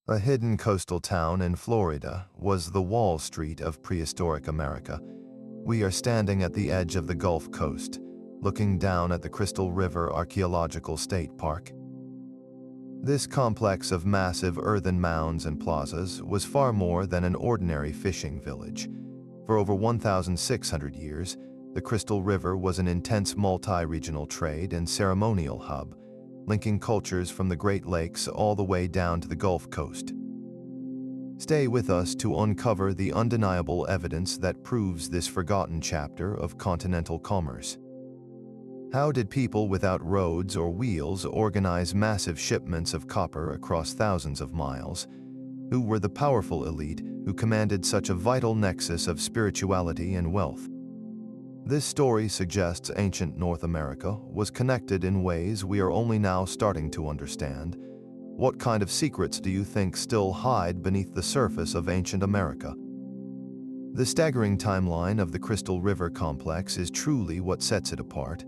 A hidden coastal town in Florida was the Wall Street of prehistoric America. We are standing at the edge of the Gulf Coast, looking down at the Crystal River Archaeological State Park. This complex of massive earthen mounds and plazas was far more than an ordinary fishing village. For over 1,600 years, the Crystal River was an intense multi-regional trade and ceremonial hub, linking cultures from the Great Lakes all the way down to the Gulf Coast. Stay with us to uncover the undeniable evidence that proves this forgotten chapter of continental commerce. How did people without roads or wheels organize massive shipments of copper across thousands of miles? Who were the powerful elite who commanded such a vital nexus of spirituality and wealth? This story suggests ancient North America was connected in ways we are only now starting to understand. What kind of secrets do you think still hide beneath the surface of ancient America? The staggering timeline of the Crystal River complex is truly what sets it apart.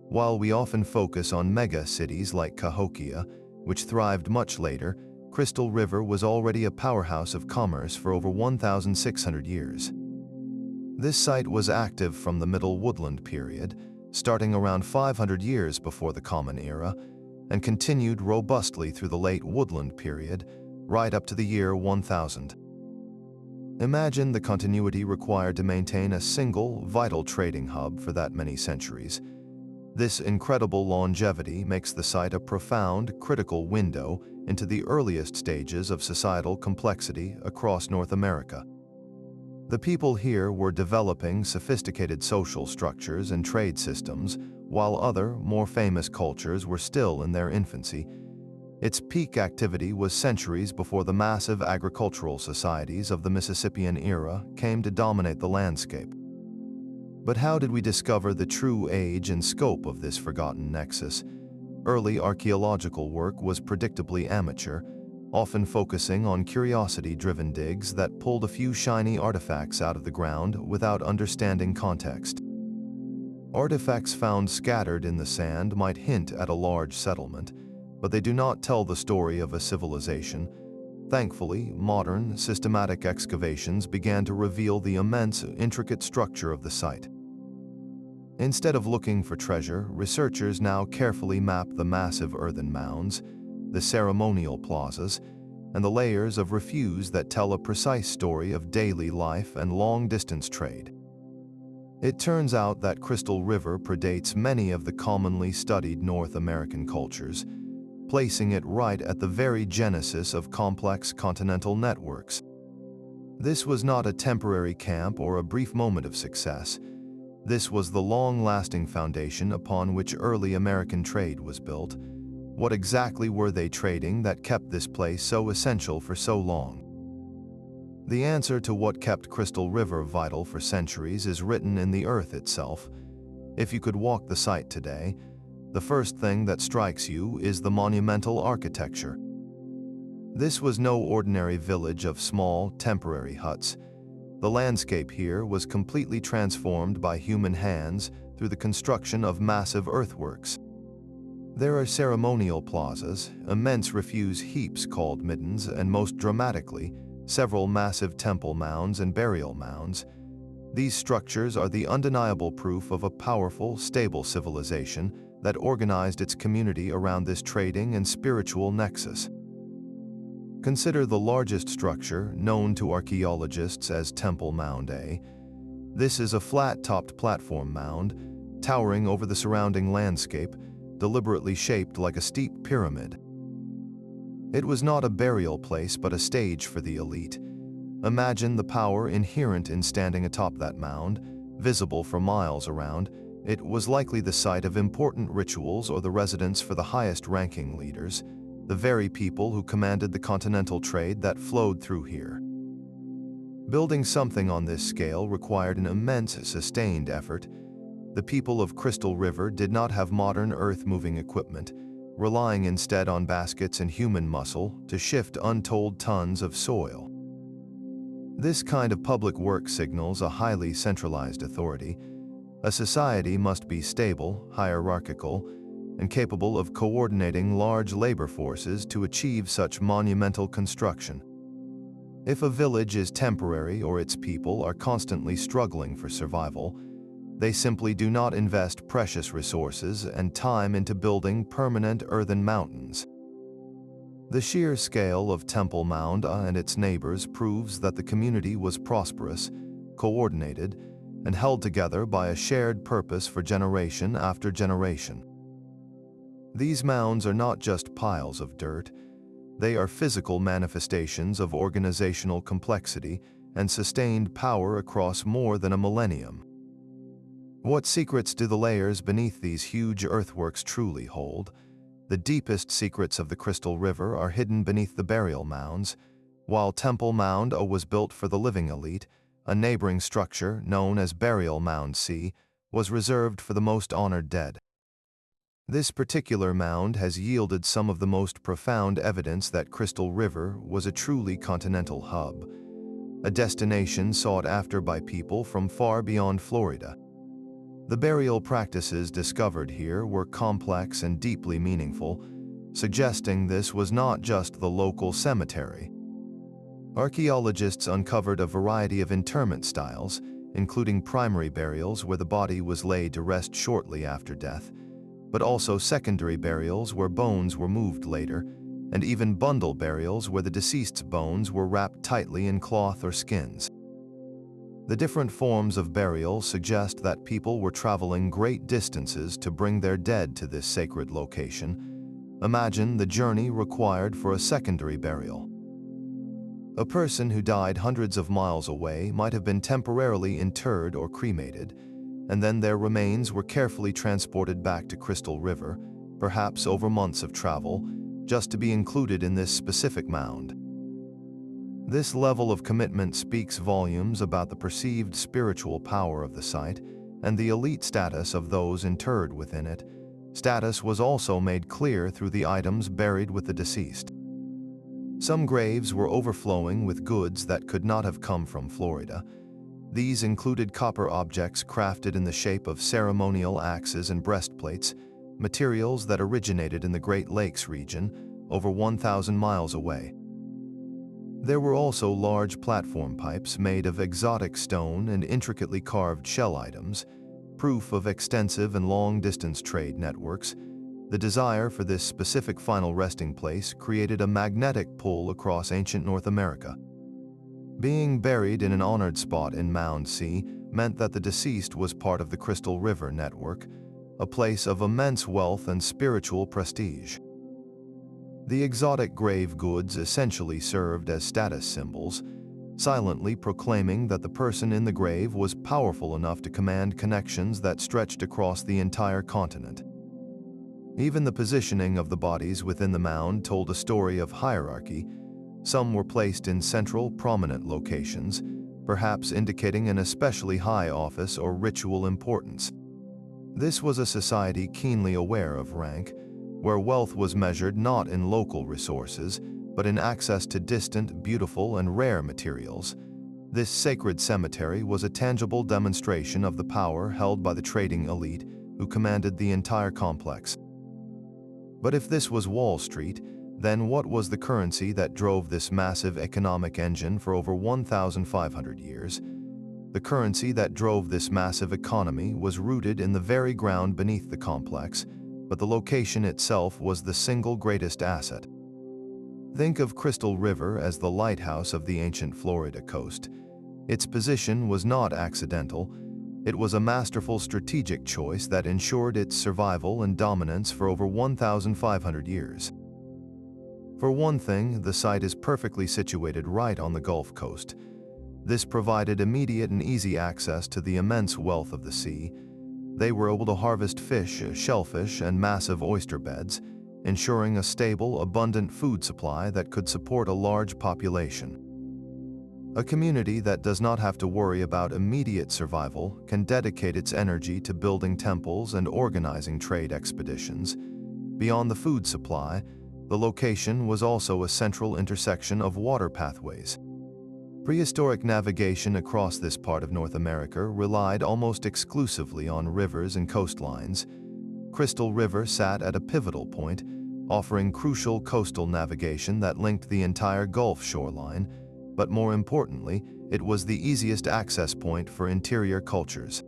While we often focus on mega cities like Cahokia, which thrived much later, Crystal River was already a powerhouse of commerce for over 1,600 years. This site was active from the Middle Woodland period, starting around 500 years before the Common Era, and continued robustly through the Late Woodland period, right up to the year 1000. Imagine the continuity required to maintain a single, vital trading hub for that many centuries. This incredible longevity makes the site a profound, critical window into the earliest stages of societal complexity across North America. The people here were developing sophisticated social structures and trade systems, while other, more famous cultures were still in their infancy. Its peak activity was centuries before the massive agricultural societies of the Mississippian era came to dominate the landscape. But how did we discover the true age and scope of this forgotten nexus? Early archaeological work was predictably amateur, often focusing on curiosity-driven digs that pulled a few shiny artifacts out of the ground without understanding context. Artifacts found scattered in the sand might hint at a large settlement, but they do not tell the story of a civilization. Thankfully, modern, systematic excavations began to reveal the immense, intricate structure of the site. Instead of looking for treasure, researchers now carefully map the massive earthen mounds, the ceremonial plazas, and the layers of refuse that tell a precise story of daily life and long-distance trade. It turns out that Crystal River predates many of the commonly studied North American cultures, placing it right at the very genesis of complex continental networks. This was not a temporary camp or a brief moment of success. This was the long-lasting foundation upon which early American trade was built. What exactly were they trading that kept this place so essential for so long? The answer to what kept Crystal River vital for centuries is written in the earth itself. If you could walk the site today, the first thing that strikes you is the monumental architecture. This was no ordinary village of small, temporary huts. The landscape here was completely transformed by human hands through the construction of massive earthworks. There are ceremonial plazas, immense refuse heaps called middens, and most dramatically, several massive temple mounds and burial mounds. These structures are the undeniable proof of a powerful, stable civilization that organized its community around this trading and spiritual nexus. Consider the largest structure, known to archaeologists as Temple Mound A. This is a flat-topped platform mound, towering over the surrounding landscape, deliberately shaped like a steep pyramid. It was not a burial place but a stage for the elite. Imagine the power inherent in standing atop that mound, visible for miles around. It was likely the site of important rituals or the residence for the highest-ranking leaders, the very people who commanded the continental trade that flowed through here. Building something on this scale required an immense, sustained effort. The people of Crystal River did not have modern earth-moving equipment, relying instead on baskets and human muscle to shift untold tons of soil. This kind of public work signals a highly centralized authority. A society must be stable, hierarchical, and capable of coordinating large labor forces to achieve such monumental construction. If a village is temporary or its people are constantly struggling for survival, they simply do not invest precious resources and time into building permanent earthen mountains. The sheer scale of Temple Mound and its neighbors proves that the community was prosperous, coordinated, and held together by a shared purpose for generation after generation. These mounds are not just piles of dirt, they are physical manifestations of organizational complexity and sustained power across more than a millennium. What secrets do the layers beneath these huge earthworks truly hold? The deepest secrets of the Crystal River are hidden beneath the burial mounds. While Temple Mound was built for the living elite, a neighboring structure, known as Burial Mound C, was reserved for the most honored dead. This particular mound has yielded some of the most profound evidence that Crystal River was a truly continental hub, a destination sought after by people from far beyond Florida. The burial practices discovered here were complex and deeply meaningful, suggesting this was not just the local cemetery. Archaeologists uncovered a variety of interment styles, including primary burials where the body was laid to rest shortly after death, but also secondary burials where bones were moved later, and even bundle burials where the deceased's bones were wrapped tightly in cloth or skins. The different forms of burial suggest that people were traveling great distances to bring their dead to this sacred location. Imagine the journey required for a secondary burial. A person who died hundreds of miles away might have been temporarily interred or cremated, and then their remains were carefully transported back to Crystal River, perhaps over months of travel, just to be included in this specific mound. This level of commitment speaks volumes about the perceived spiritual power of the site and the elite status of those interred within it. Status was also made clear through the items buried with the deceased. Some graves were overflowing with goods that could not have come from Florida. These included copper objects crafted in the shape of ceremonial axes and breastplates, materials that originated in the Great Lakes region, over 1,000 miles away. There were also large platform pipes made of exotic stone and intricately carved shell items, proof of extensive and long-distance trade networks. The desire for this specific final resting place created a magnetic pull across ancient North America. Being buried in an honored spot in Mound C meant that the deceased was part of the Crystal River network, a place of immense wealth and spiritual prestige. The exotic grave goods essentially served as status symbols, silently proclaiming that the person in the grave was powerful enough to command connections that stretched across the entire continent. Even the positioning of the bodies within the mound told a story of hierarchy. Some were placed in central, prominent locations, perhaps indicating an especially high office or ritual importance. This was a society keenly aware of rank, where wealth was measured not in local resources, but in access to distant, beautiful, and rare materials. This sacred cemetery was a tangible demonstration of the power held by the trading elite who commanded the entire complex. But if this was Wall Street, then what was the currency that drove this massive economic engine for over 1,500 years? The currency that drove this massive economy was rooted in the very ground beneath the complex, but the location itself was the single greatest asset. Think of Crystal River as the lighthouse of the ancient Florida coast. Its position was not accidental. It was a masterful strategic choice that ensured its survival and dominance for over 1,500 years. For one thing, the site is perfectly situated right on the Gulf Coast. This provided immediate and easy access to the immense wealth of the sea. They were able to harvest fish, shellfish, and massive oyster beds, ensuring a stable, abundant food supply that could support a large population. A community that does not have to worry about immediate survival can dedicate its energy to building temples and organizing trade expeditions. Beyond the food supply, the location was also a central intersection of water pathways. Prehistoric navigation across this part of North America relied almost exclusively on rivers and coastlines. Crystal River sat at a pivotal point, offering crucial coastal navigation that linked the entire Gulf shoreline, but more importantly, it was the easiest access point for interior cultures.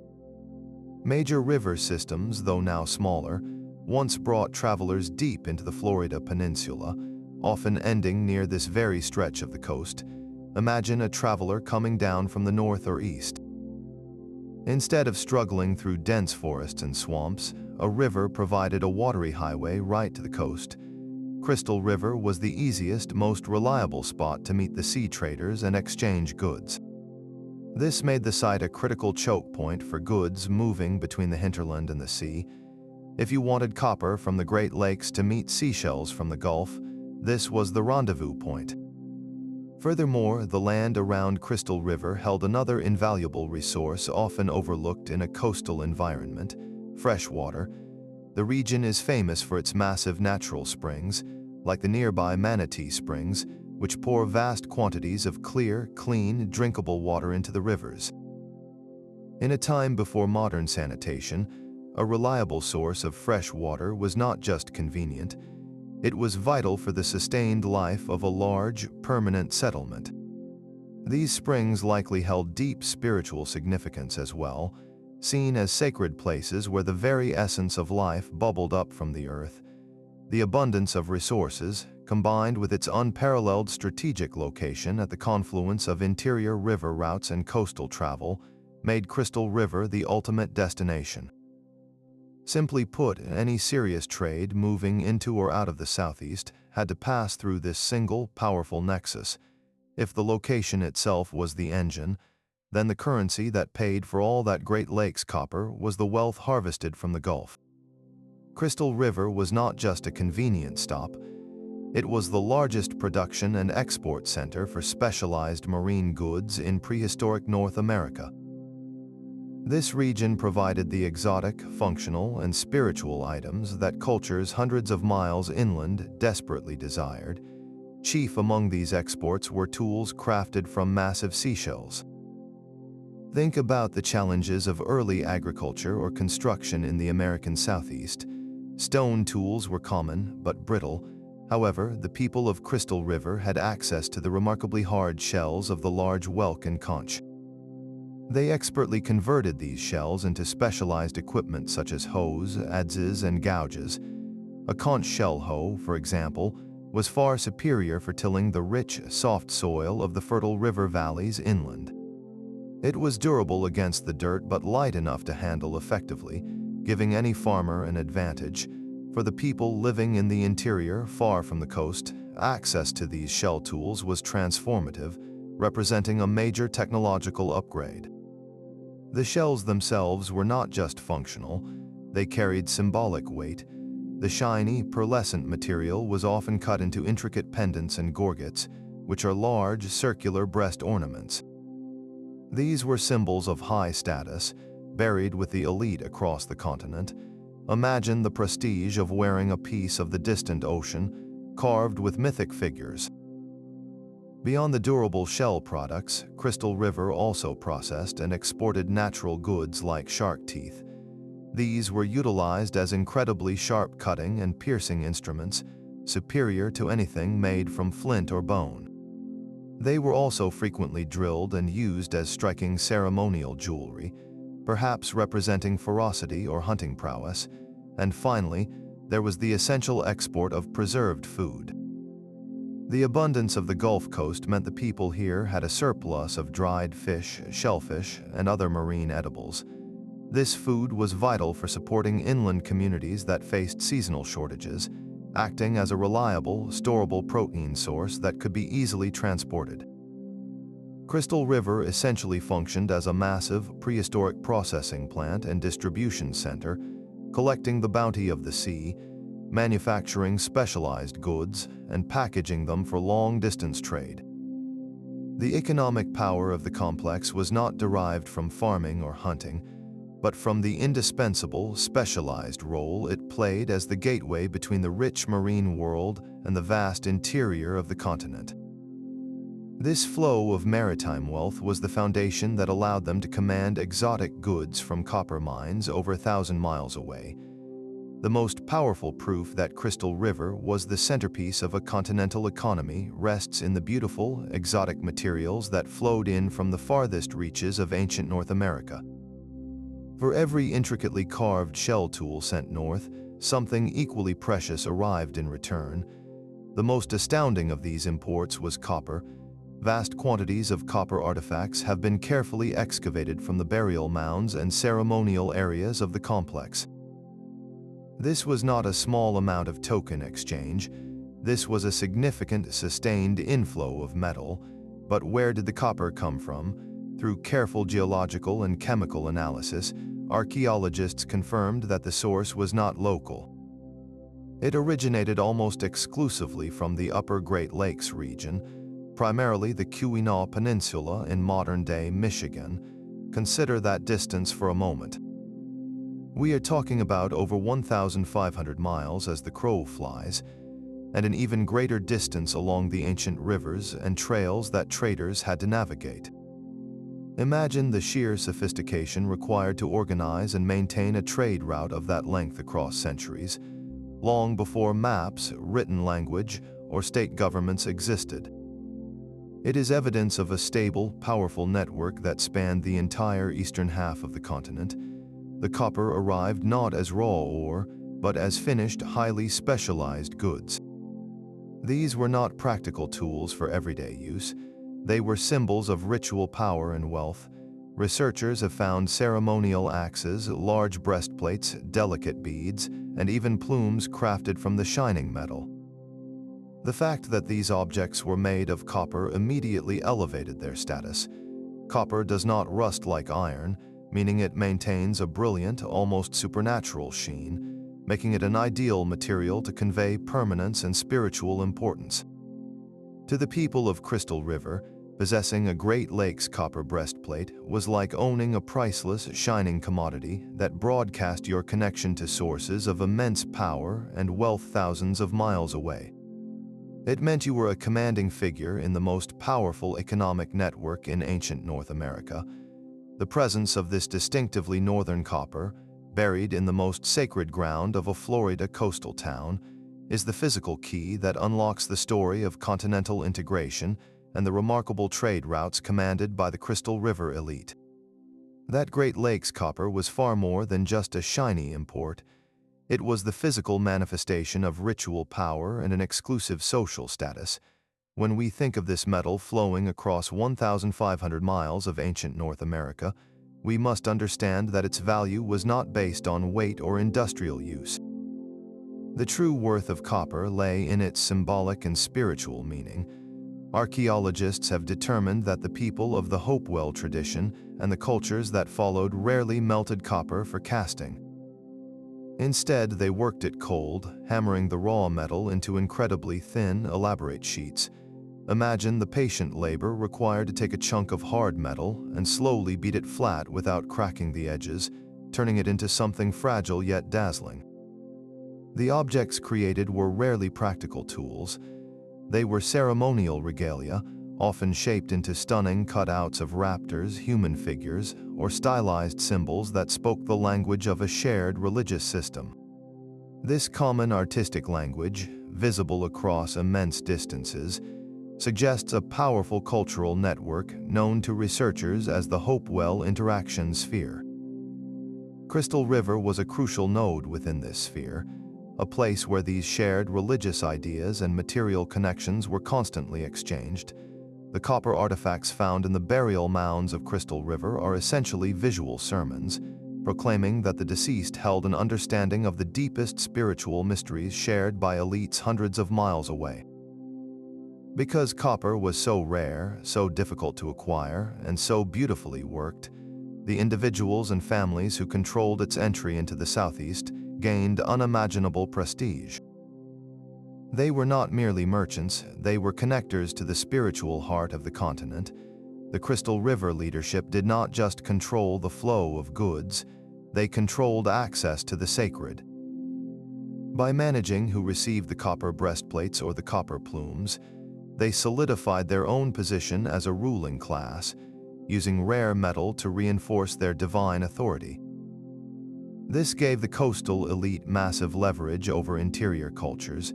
Major river systems, though now smaller, once brought travelers deep into the Florida peninsula, often ending near this very stretch of the coast. Imagine a traveler coming down from the north or east. Instead of struggling through dense forests and swamps, a river provided a watery highway right to the coast. Crystal River was the easiest, most reliable spot to meet the sea traders and exchange goods. This made the site a critical choke point for goods moving between the hinterland and the sea. If you wanted copper from the Great Lakes to meet seashells from the Gulf, this was the rendezvous point. Furthermore, the land around Crystal River held another invaluable resource often overlooked in a coastal environment: fresh water. The region is famous for its massive natural springs, like the nearby Manatee Springs, which pour vast quantities of clear, clean, drinkable water into the rivers. In a time before modern sanitation, a reliable source of fresh water was not just convenient, it was vital for the sustained life of a large, permanent settlement. These springs likely held deep spiritual significance as well, seen as sacred places where the very essence of life bubbled up from the earth. The abundance of resources, combined with its unparalleled strategic location at the confluence of interior river routes and coastal travel, made Crystal River the ultimate destination. Simply put, any serious trade moving into or out of the southeast had to pass through this single, powerful nexus. If the location itself was the engine, then the currency that paid for all that Great Lakes copper was the wealth harvested from the Gulf. Crystal River was not just a convenient stop, it was the largest production and export center for specialized marine goods in prehistoric North America. This region provided the exotic, functional, and spiritual items that cultures hundreds of miles inland desperately desired. Chief among these exports were tools crafted from massive seashells. Think about the challenges of early agriculture or construction in the American Southeast. Stone tools were common, but brittle. However, the people of Crystal River had access to the remarkably hard shells of the large whelk and conch. They expertly converted these shells into specialized equipment such as hoes, adzes, and gouges. A conch shell hoe, for example, was far superior for tilling the rich, soft soil of the fertile river valleys inland. It was durable against the dirt but light enough to handle effectively, giving any farmer an advantage. For the people living in the interior, far from the coast, access to these shell tools was transformative, representing a major technological upgrade. The shells themselves were not just functional, they carried symbolic weight. The shiny, pearlescent material was often cut into intricate pendants and gorgets, which are large, circular breast ornaments. These were symbols of high status, buried with the elite across the continent. Imagine the prestige of wearing a piece of the distant ocean, carved with mythic figures. Beyond the durable shell products, Crystal River also processed and exported natural goods like shark teeth. These were utilized as incredibly sharp cutting and piercing instruments, superior to anything made from flint or bone. They were also frequently drilled and used as striking ceremonial jewelry, perhaps representing ferocity or hunting prowess. And finally, there was the essential export of preserved food. The abundance of the Gulf Coast meant the people here had a surplus of dried fish, shellfish, and other marine edibles. This food was vital for supporting inland communities that faced seasonal shortages, acting as a reliable, storable protein source that could be easily transported. Crystal River essentially functioned as a massive, prehistoric processing plant and distribution center, collecting the bounty of the sea, manufacturing specialized goods, and packaging them for long-distance trade. The economic power of the complex was not derived from farming or hunting, but from the indispensable, specialized role it played as the gateway between the rich marine world and the vast interior of the continent. This flow of maritime wealth was the foundation that allowed them to command exotic goods from copper mines over 1,000 miles away. The most powerful proof that Crystal River was the centerpiece of a continental economy rests in the beautiful, exotic materials that flowed in from the farthest reaches of ancient North America. For every intricately carved shell tool sent north, something equally precious arrived in return. The most astounding of these imports was copper. Vast quantities of copper artifacts have been carefully excavated from the burial mounds and ceremonial areas of the complex. This was not a small amount of token exchange. This was a significant, sustained inflow of metal. But where did the copper come from? Through careful geological and chemical analysis, archaeologists confirmed that the source was not local. It originated almost exclusively from the Upper Great Lakes region, primarily the Keweenaw Peninsula in modern-day Michigan. Consider that distance for a moment. We are talking about over 1,500 miles as the crow flies, and an even greater distance along the ancient rivers and trails that traders had to navigate. Imagine the sheer sophistication required to organize and maintain a trade route of that length across centuries, long before maps, written language, or state governments existed. It is evidence of a stable, powerful network that spanned the entire eastern half of the continent. The copper arrived not as raw ore, but as finished, highly specialized goods. These were not practical tools for everyday use. They were symbols of ritual power and wealth. Researchers have found ceremonial axes, large breastplates, delicate beads, and even plumes crafted from the shining metal. The fact that these objects were made of copper immediately elevated their status. Copper does not rust like iron, meaning it maintains a brilliant, almost supernatural sheen, making it an ideal material to convey permanence and spiritual importance. To the people of Crystal River, possessing a Great Lakes copper breastplate was like owning a priceless, shining commodity that broadcast your connection to sources of immense power and wealth thousands of miles away. It meant you were a commanding figure in the most powerful economic network in ancient North America. The presence of this distinctively northern copper, buried in the most sacred ground of a Florida coastal town, is the physical key that unlocks the story of continental integration and the remarkable trade routes commanded by the Crystal River elite. That Great Lakes copper was far more than just a shiny import. It was the physical manifestation of ritual power and an exclusive social status. When we think of this metal flowing across 1,500 miles of ancient North America, we must understand that its value was not based on weight or industrial use. The true worth of copper lay in its symbolic and spiritual meaning. Archaeologists have determined that the people of the Hopewell tradition and the cultures that followed rarely melted copper for casting. Instead, they worked it cold, hammering the raw metal into incredibly thin, elaborate sheets. Imagine the patient labor required to take a chunk of hard metal and slowly beat it flat without cracking the edges, turning it into something fragile yet dazzling. The objects created were rarely practical tools. They were ceremonial regalia, often shaped into stunning cutouts of raptors, human figures, or stylized symbols that spoke the language of a shared religious system. This common artistic language, visible across immense distances, suggests a powerful cultural network known to researchers as the Hopewell Interaction Sphere. Crystal River was a crucial node within this sphere, a place where these shared religious ideas and material connections were constantly exchanged. The copper artifacts found in the burial mounds of Crystal River are essentially visual sermons, proclaiming that the deceased held an understanding of the deepest spiritual mysteries shared by elites hundreds of miles away. Because copper was so rare, so difficult to acquire, and so beautifully worked, the individuals and families who controlled its entry into the Southeast gained unimaginable prestige. They were not merely merchants, they were connectors to the spiritual heart of the continent. The Crystal River leadership did not just control the flow of goods, they controlled access to the sacred. By managing who received the copper breastplates or the copper plumes, they solidified their own position as a ruling class, using rare metal to reinforce their divine authority. This gave the coastal elite massive leverage over interior cultures,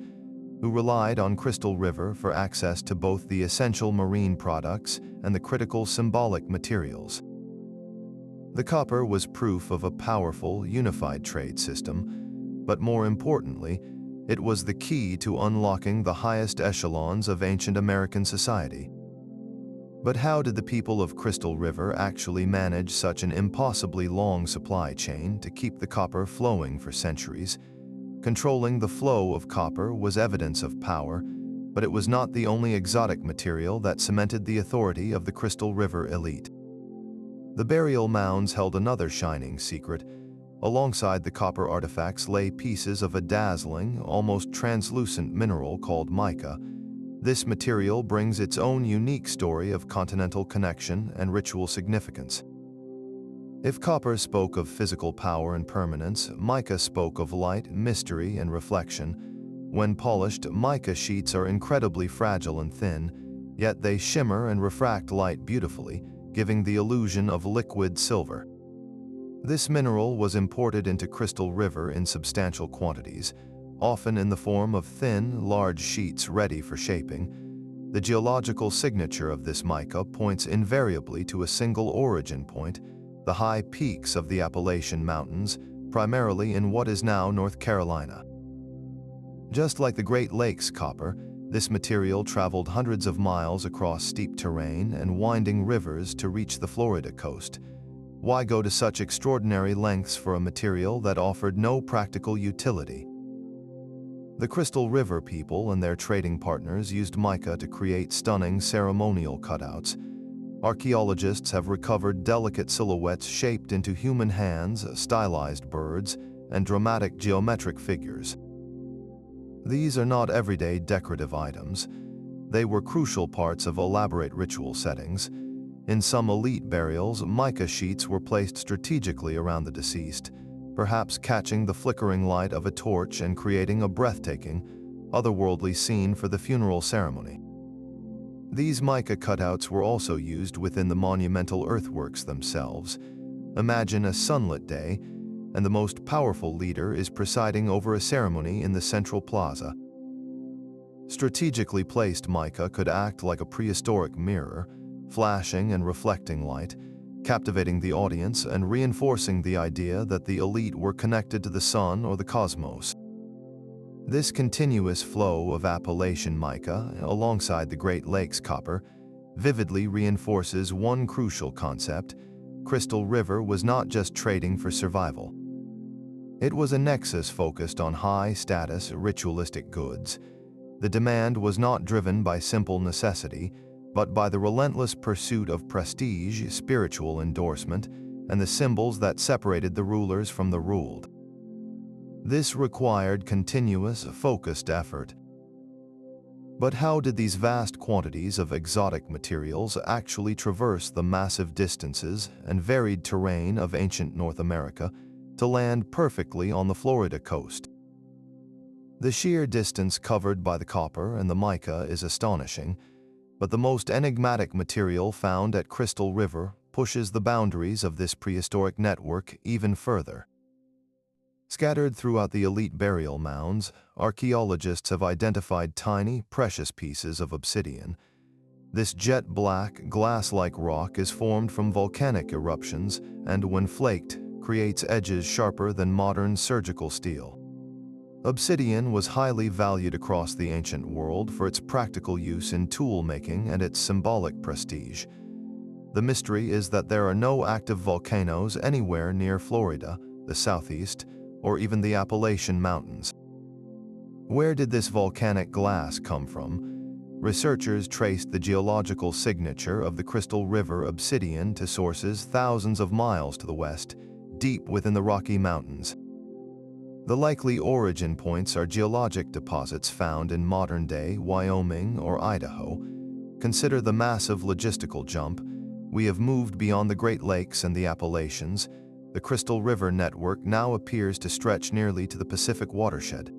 who relied on Crystal River for access to both the essential marine products and the critical symbolic materials. The copper was proof of a powerful, unified trade system, but more importantly, it was the key to unlocking the highest echelons of ancient American society. But how did the people of Crystal River actually manage such an impossibly long supply chain to keep the copper flowing for centuries? Controlling the flow of copper was evidence of power, but it was not the only exotic material that cemented the authority of the Crystal River elite. The burial mounds held another shining secret. Alongside the copper artifacts lay pieces of a dazzling, almost translucent mineral called mica. This material brings its own unique story of continental connection and ritual significance. If copper spoke of physical power and permanence, mica spoke of light, mystery, and reflection. When polished, mica sheets are incredibly fragile and thin, yet they shimmer and refract light beautifully, giving the illusion of liquid silver. This mineral was imported into Crystal River in substantial quantities, often in the form of thin, large sheets ready for shaping. The geological signature of this mica points invariably to a single origin point, the high peaks of the Appalachian Mountains, primarily in what is now North Carolina. Just like the Great Lakes copper, this material traveled hundreds of miles across steep terrain and winding rivers to reach the Florida coast. Why go to such extraordinary lengths for a material that offered no practical utility? The Crystal River people and their trading partners used mica to create stunning ceremonial cutouts. Archaeologists have recovered delicate silhouettes shaped into human hands, stylized birds, and dramatic geometric figures. These are not everyday decorative items. They were crucial parts of elaborate ritual settings. In some elite burials, mica sheets were placed strategically around the deceased, perhaps catching the flickering light of a torch and creating a breathtaking, otherworldly scene for the funeral ceremony. These mica cutouts were also used within the monumental earthworks themselves. Imagine a sunlit day, and the most powerful leader is presiding over a ceremony in the central plaza. Strategically placed mica could act like a prehistoric mirror, flashing and reflecting light, captivating the audience and reinforcing the idea that the elite were connected to the sun or the cosmos. This continuous flow of Appalachian mica, alongside the Great Lakes copper, vividly reinforces one crucial concept: Crystal River was not just trading for survival. It was a nexus focused on high-status, ritualistic goods. The demand was not driven by simple necessity, but by the relentless pursuit of prestige, spiritual endorsement, and the symbols that separated the rulers from the ruled. This required continuous, focused effort. But how did these vast quantities of exotic materials actually traverse the massive distances and varied terrain of ancient North America to land perfectly on the Florida coast? The sheer distance covered by the copper and the mica is astonishing, but the most enigmatic material found at Crystal River pushes the boundaries of this prehistoric network even further. Scattered throughout the elite burial mounds, archaeologists have identified tiny, precious pieces of obsidian. This jet-black, glass-like rock is formed from volcanic eruptions and, when flaked, creates edges sharper than modern surgical steel. Obsidian was highly valued across the ancient world for its practical use in tool-making and its symbolic prestige. The mystery is that there are no active volcanoes anywhere near Florida, the southeast, or even the Appalachian Mountains. Where did this volcanic glass come from? Researchers traced the geological signature of the Crystal River obsidian to sources thousands of miles to the west, deep within the Rocky Mountains. The likely origin points are geologic deposits found in modern-day Wyoming or Idaho. Consider the massive logistical jump. We have moved beyond the Great Lakes and the Appalachians. The Crystal River network now appears to stretch nearly to the Pacific watershed.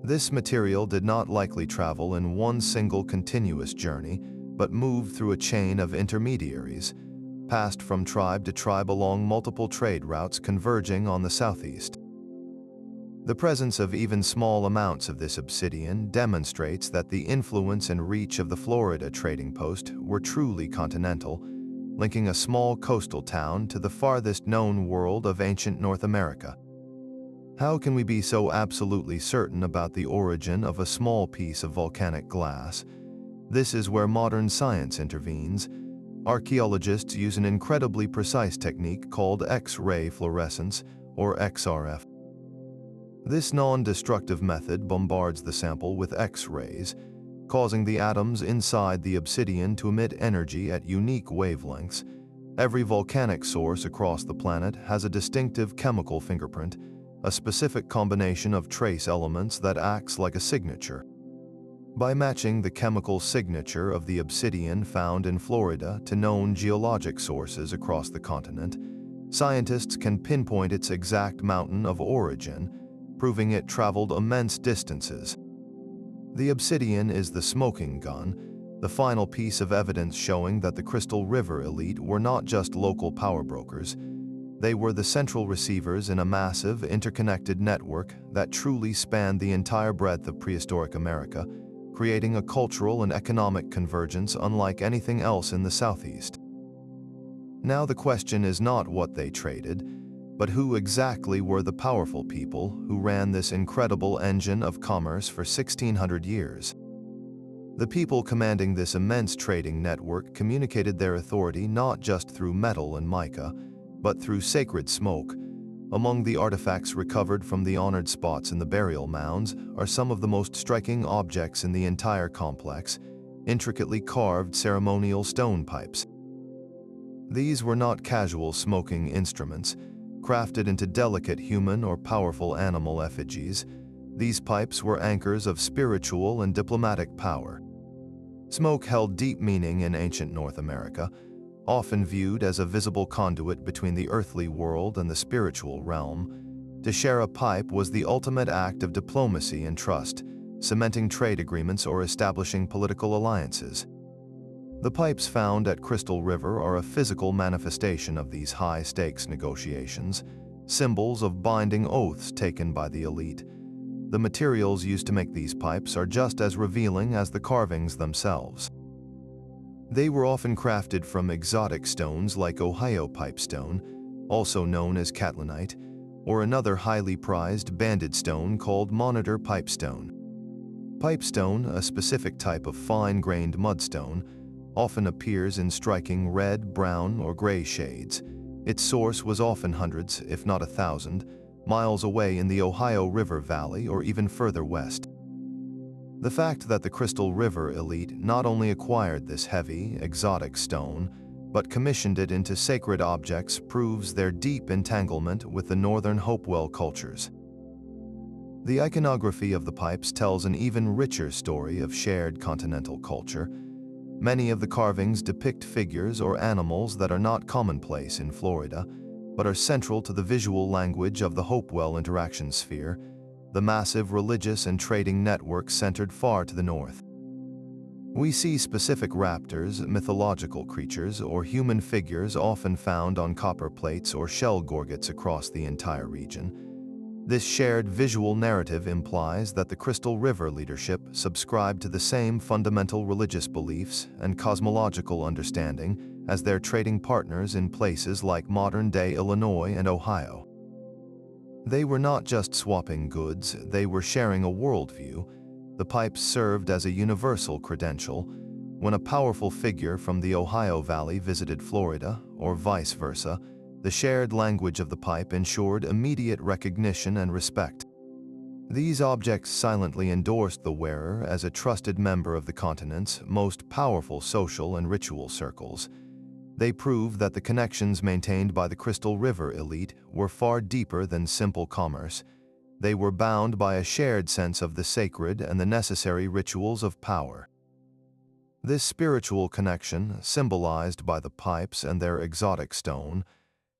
This material did not likely travel in one single continuous journey, but moved through a chain of intermediaries, passed from tribe to tribe along multiple trade routes converging on the southeast. The presence of even small amounts of this obsidian demonstrates that the influence and reach of the Florida trading post were truly continental, linking a small coastal town to the farthest known world of ancient North America. How can we be so absolutely certain about the origin of a small piece of volcanic glass? This is where modern science intervenes. Archaeologists use an incredibly precise technique called X-ray fluorescence, or XRF. This non-destructive method bombards the sample with X-rays, causing the atoms inside the obsidian to emit energy at unique wavelengths. Every volcanic source across the planet has a distinctive chemical fingerprint, a specific combination of trace elements that acts like a signature. By matching the chemical signature of the obsidian found in Florida to known geologic sources across the continent, scientists can pinpoint its exact mountain of origin, proving it traveled immense distances. The obsidian is the smoking gun, the final piece of evidence showing that the Crystal River elite were not just local power brokers. They were the central receivers in a massive, interconnected network that truly spanned the entire breadth of prehistoric America, creating a cultural and economic convergence unlike anything else in the Southeast. Now the question is not what they traded, but who exactly were the powerful people who ran this incredible engine of commerce for 1,600 years? The people commanding this immense trading network communicated their authority not just through metal and mica, but through sacred smoke. Among the artifacts recovered from the honored spots in the burial mounds are some of the most striking objects in the entire complex: intricately carved ceremonial stone pipes. These were not casual smoking instruments, crafted into delicate human or powerful animal effigies. These pipes were anchors of spiritual and diplomatic power. Smoke held deep meaning in ancient North America, often viewed as a visible conduit between the earthly world and the spiritual realm. To share a pipe was the ultimate act of diplomacy and trust, cementing trade agreements or establishing political alliances. The pipes found at Crystal River are a physical manifestation of these high-stakes negotiations, symbols of binding oaths taken by the elite. The materials used to make these pipes are just as revealing as the carvings themselves. They were often crafted from exotic stones like Ohio pipestone, also known as catlinite, or another highly prized banded stone called monitor pipestone. Pipestone, a specific type of fine-grained mudstone, often appears in striking red, brown, or gray shades. Its source was often hundreds, if not 1,000, miles away in the Ohio River Valley or even further west. The fact that the Crystal River elite not only acquired this heavy, exotic stone, but commissioned it into sacred objects proves their deep entanglement with the northern Hopewell cultures. The iconography of the pipes tells an even richer story of shared continental culture. Many of the carvings depict figures or animals that are not commonplace in Florida, but are central to the visual language of the Hopewell interaction sphere, the massive religious and trading network centered far to the north. We see specific raptors, mythological creatures, or human figures often found on copper plates or shell gorgets across the entire region. This shared visual narrative implies that the Crystal River leadership subscribed to the same fundamental religious beliefs and cosmological understanding as their trading partners in places like modern-day Illinois and Ohio. They were not just swapping goods, they were sharing a worldview. The pipes served as a universal credential. When a powerful figure from the Ohio Valley visited Florida, or vice versa, the shared language of the pipe ensured immediate recognition and respect. These objects silently endorsed the wearer as a trusted member of the continent's most powerful social and ritual circles. They prove that the connections maintained by the Crystal River elite were far deeper than simple commerce. They were bound by a shared sense of the sacred and the necessary rituals of power. This spiritual connection, symbolized by the pipes and their exotic stone,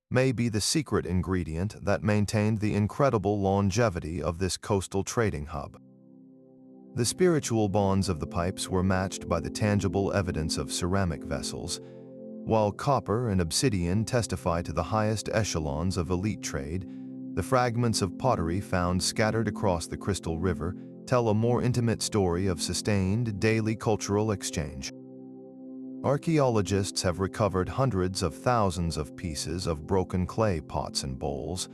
may be the secret ingredient that maintained the incredible longevity of this coastal trading hub. The spiritual bonds of the pipes were matched by the tangible evidence of ceramic vessels. While copper and obsidian testify to the highest echelons of elite trade, the fragments of pottery found scattered across the Crystal River tell a more intimate story of sustained daily cultural exchange. Archaeologists have recovered hundreds of thousands of pieces of broken clay pots and bowls,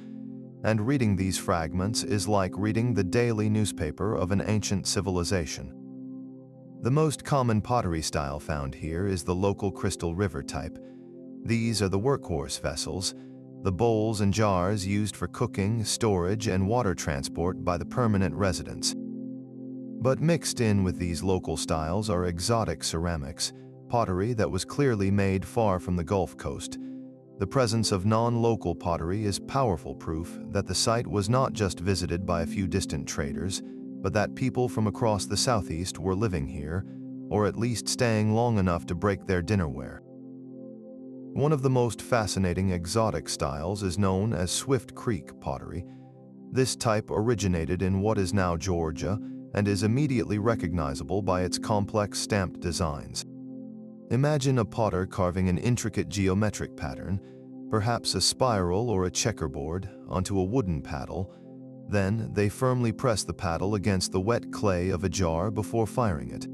and reading these fragments is like reading the daily newspaper of an ancient civilization. The most common pottery style found here is the local Crystal River type. These are the workhorse vessels, the bowls and jars used for cooking, storage, and water transport by the permanent residents. But mixed in with these local styles are exotic ceramics, pottery that was clearly made far from the Gulf Coast. The presence of non-local pottery is powerful proof that the site was not just visited by a few distant traders, but that people from across the southeast were living here, or at least staying long enough to break their dinnerware. One of the most fascinating exotic styles is known as Swift Creek pottery. This type originated in what is now Georgia and is immediately recognizable by its complex stamped designs. Imagine a potter carving an intricate geometric pattern, perhaps a spiral or a checkerboard, onto a wooden paddle. Then they firmly press the paddle against the wet clay of a jar before firing it.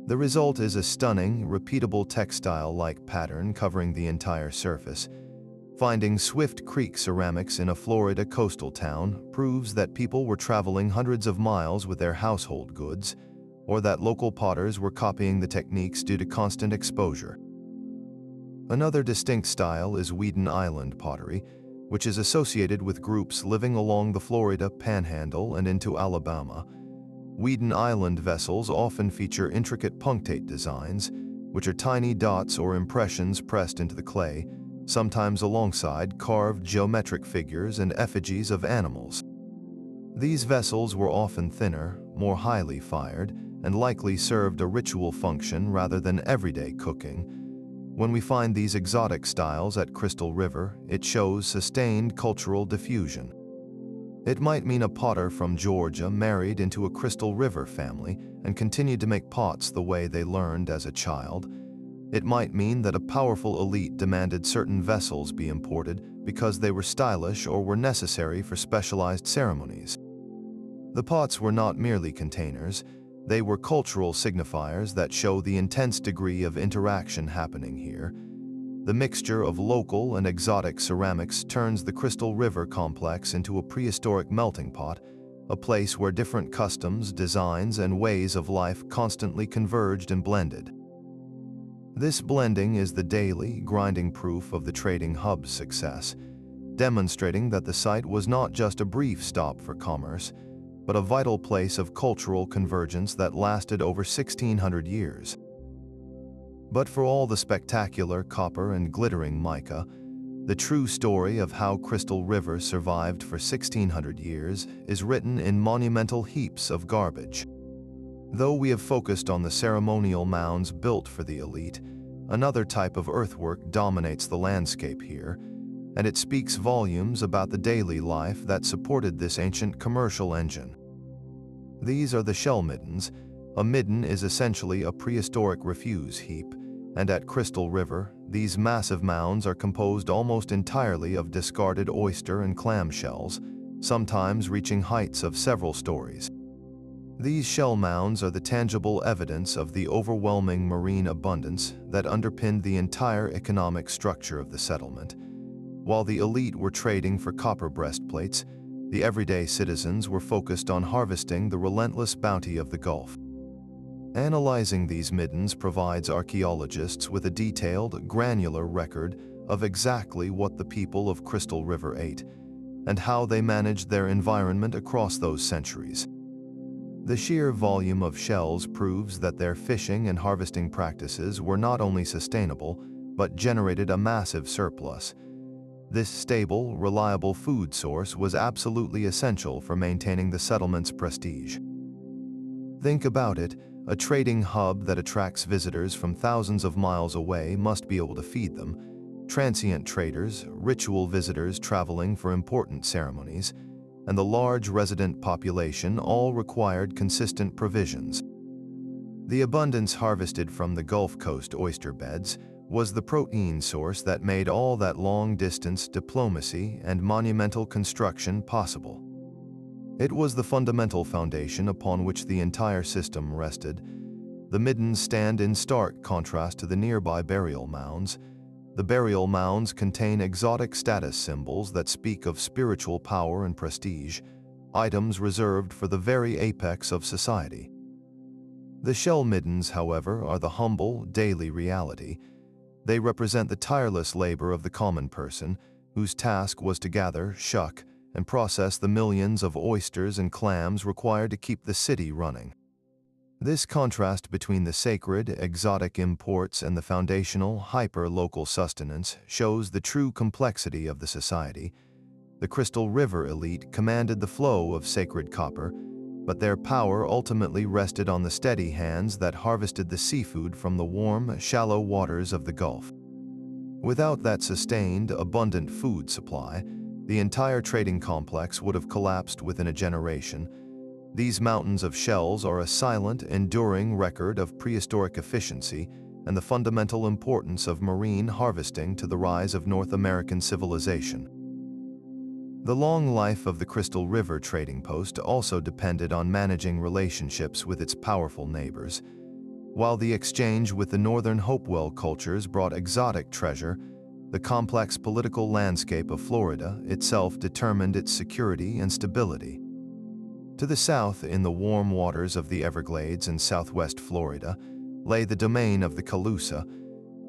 The result is a stunning, repeatable textile-like pattern covering the entire surface. Finding Swift Creek ceramics in a Florida coastal town proves that people were traveling hundreds of miles with their household goods, or that local potters were copying the techniques due to constant exposure. Another distinct style is Weeden Island pottery, which is associated with groups living along the Florida Panhandle and into Alabama. Weeden Island vessels often feature intricate punctate designs, which are tiny dots or impressions pressed into the clay, sometimes alongside carved geometric figures and effigies of animals. These vessels were often thinner, more highly fired, and likely served a ritual function rather than everyday cooking. When we find these exotic styles at Crystal River, it shows sustained cultural diffusion. It might mean a potter from Georgia married into a Crystal River family and continued to make pots the way they learned as a child. It might mean that a powerful elite demanded certain vessels be imported because they were stylish or were necessary for specialized ceremonies. The pots were not merely containers, they were cultural signifiers that show the intense degree of interaction happening here. The mixture of local and exotic ceramics turns the Crystal River complex into a prehistoric melting pot, a place where different customs, designs, and ways of life constantly converged and blended. This blending is the daily, grinding proof of the trading hub's success, demonstrating that the site was not just a brief stop for commerce, but a vital place of cultural convergence that lasted over 1,600 years. But for all the spectacular copper and glittering mica, the true story of how Crystal River survived for 1,600 years is written in monumental heaps of garbage. Though we have focused on the ceremonial mounds built for the elite, another type of earthwork dominates the landscape here, and it speaks volumes about the daily life that supported this ancient commercial engine. These are the shell middens. A midden is essentially a prehistoric refuse heap, and at Crystal River, these massive mounds are composed almost entirely of discarded oyster and clam shells, sometimes reaching heights of several stories. These shell mounds are the tangible evidence of the overwhelming marine abundance that underpinned the entire economic structure of the settlement. While the elite were trading for copper breastplates, the everyday citizens were focused on harvesting the relentless bounty of the Gulf. Analyzing these middens provides archaeologists with a detailed, granular record of exactly what the people of Crystal River ate and how they managed their environment across those centuries. The sheer volume of shells proves that their fishing and harvesting practices were not only sustainable, but generated a massive surplus. This stable, reliable food source was absolutely essential for maintaining the settlement's prestige. Think about it, a trading hub that attracts visitors from thousands of miles away must be able to feed them. Transient traders, ritual visitors traveling for important ceremonies, and the large resident population all required consistent provisions. The abundance harvested from the Gulf Coast oyster beds, was the protein source that made all that long-distance diplomacy and monumental construction possible. It was the fundamental foundation upon which the entire system rested. The middens stand in stark contrast to the nearby burial mounds. The burial mounds contain exotic status symbols that speak of spiritual power and prestige, items reserved for the very apex of society. The shell middens, however, are the humble, daily reality. They represent the tireless labor of the common person, whose task was to gather, shuck, and process the millions of oysters and clams required to keep the city running. This contrast between the sacred, exotic imports and the foundational, hyper-local sustenance shows the true complexity of the society. The Crystal River elite commanded the flow of sacred copper, but their power ultimately rested on the steady hands that harvested the seafood from the warm, shallow waters of the Gulf. Without that sustained, abundant food supply, the entire trading complex would have collapsed within a generation. These mountains of shells are a silent, enduring record of prehistoric efficiency and the fundamental importance of marine harvesting to the rise of North American civilization. The long life of the Crystal River trading post also depended on managing relationships with its powerful neighbors. While the exchange with the northern Hopewell cultures brought exotic treasure, the complex political landscape of Florida itself determined its security and stability. To the south, in the warm waters of the Everglades in southwest Florida, lay the domain of the Calusa.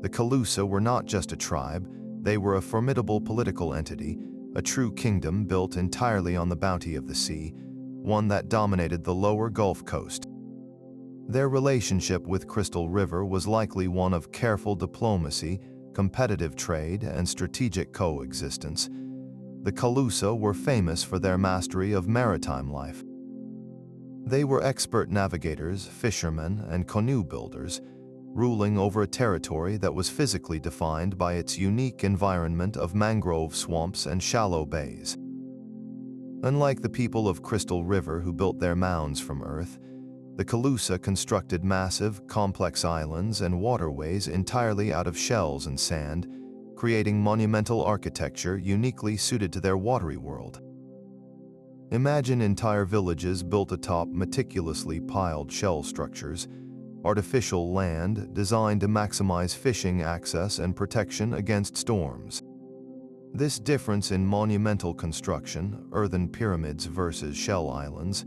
The Calusa were not just a tribe, they were a formidable political entity, a true kingdom built entirely on the bounty of the sea, one that dominated the lower Gulf Coast. Their relationship with Crystal River was likely one of careful diplomacy, competitive trade, and strategic coexistence. The Calusa were famous for their mastery of maritime life. They were expert navigators, fishermen, and canoe builders, ruling over a territory that was physically defined by its unique environment of mangrove swamps and shallow bays. Unlike the people of Crystal River who built their mounds from earth, the Calusa constructed massive, complex islands and waterways entirely out of shells and sand, creating monumental architecture uniquely suited to their watery world. Imagine entire villages built atop meticulously piled shell structures, artificial land designed to maximize fishing access and protection against storms. This difference in monumental construction, earthen pyramids versus shell islands,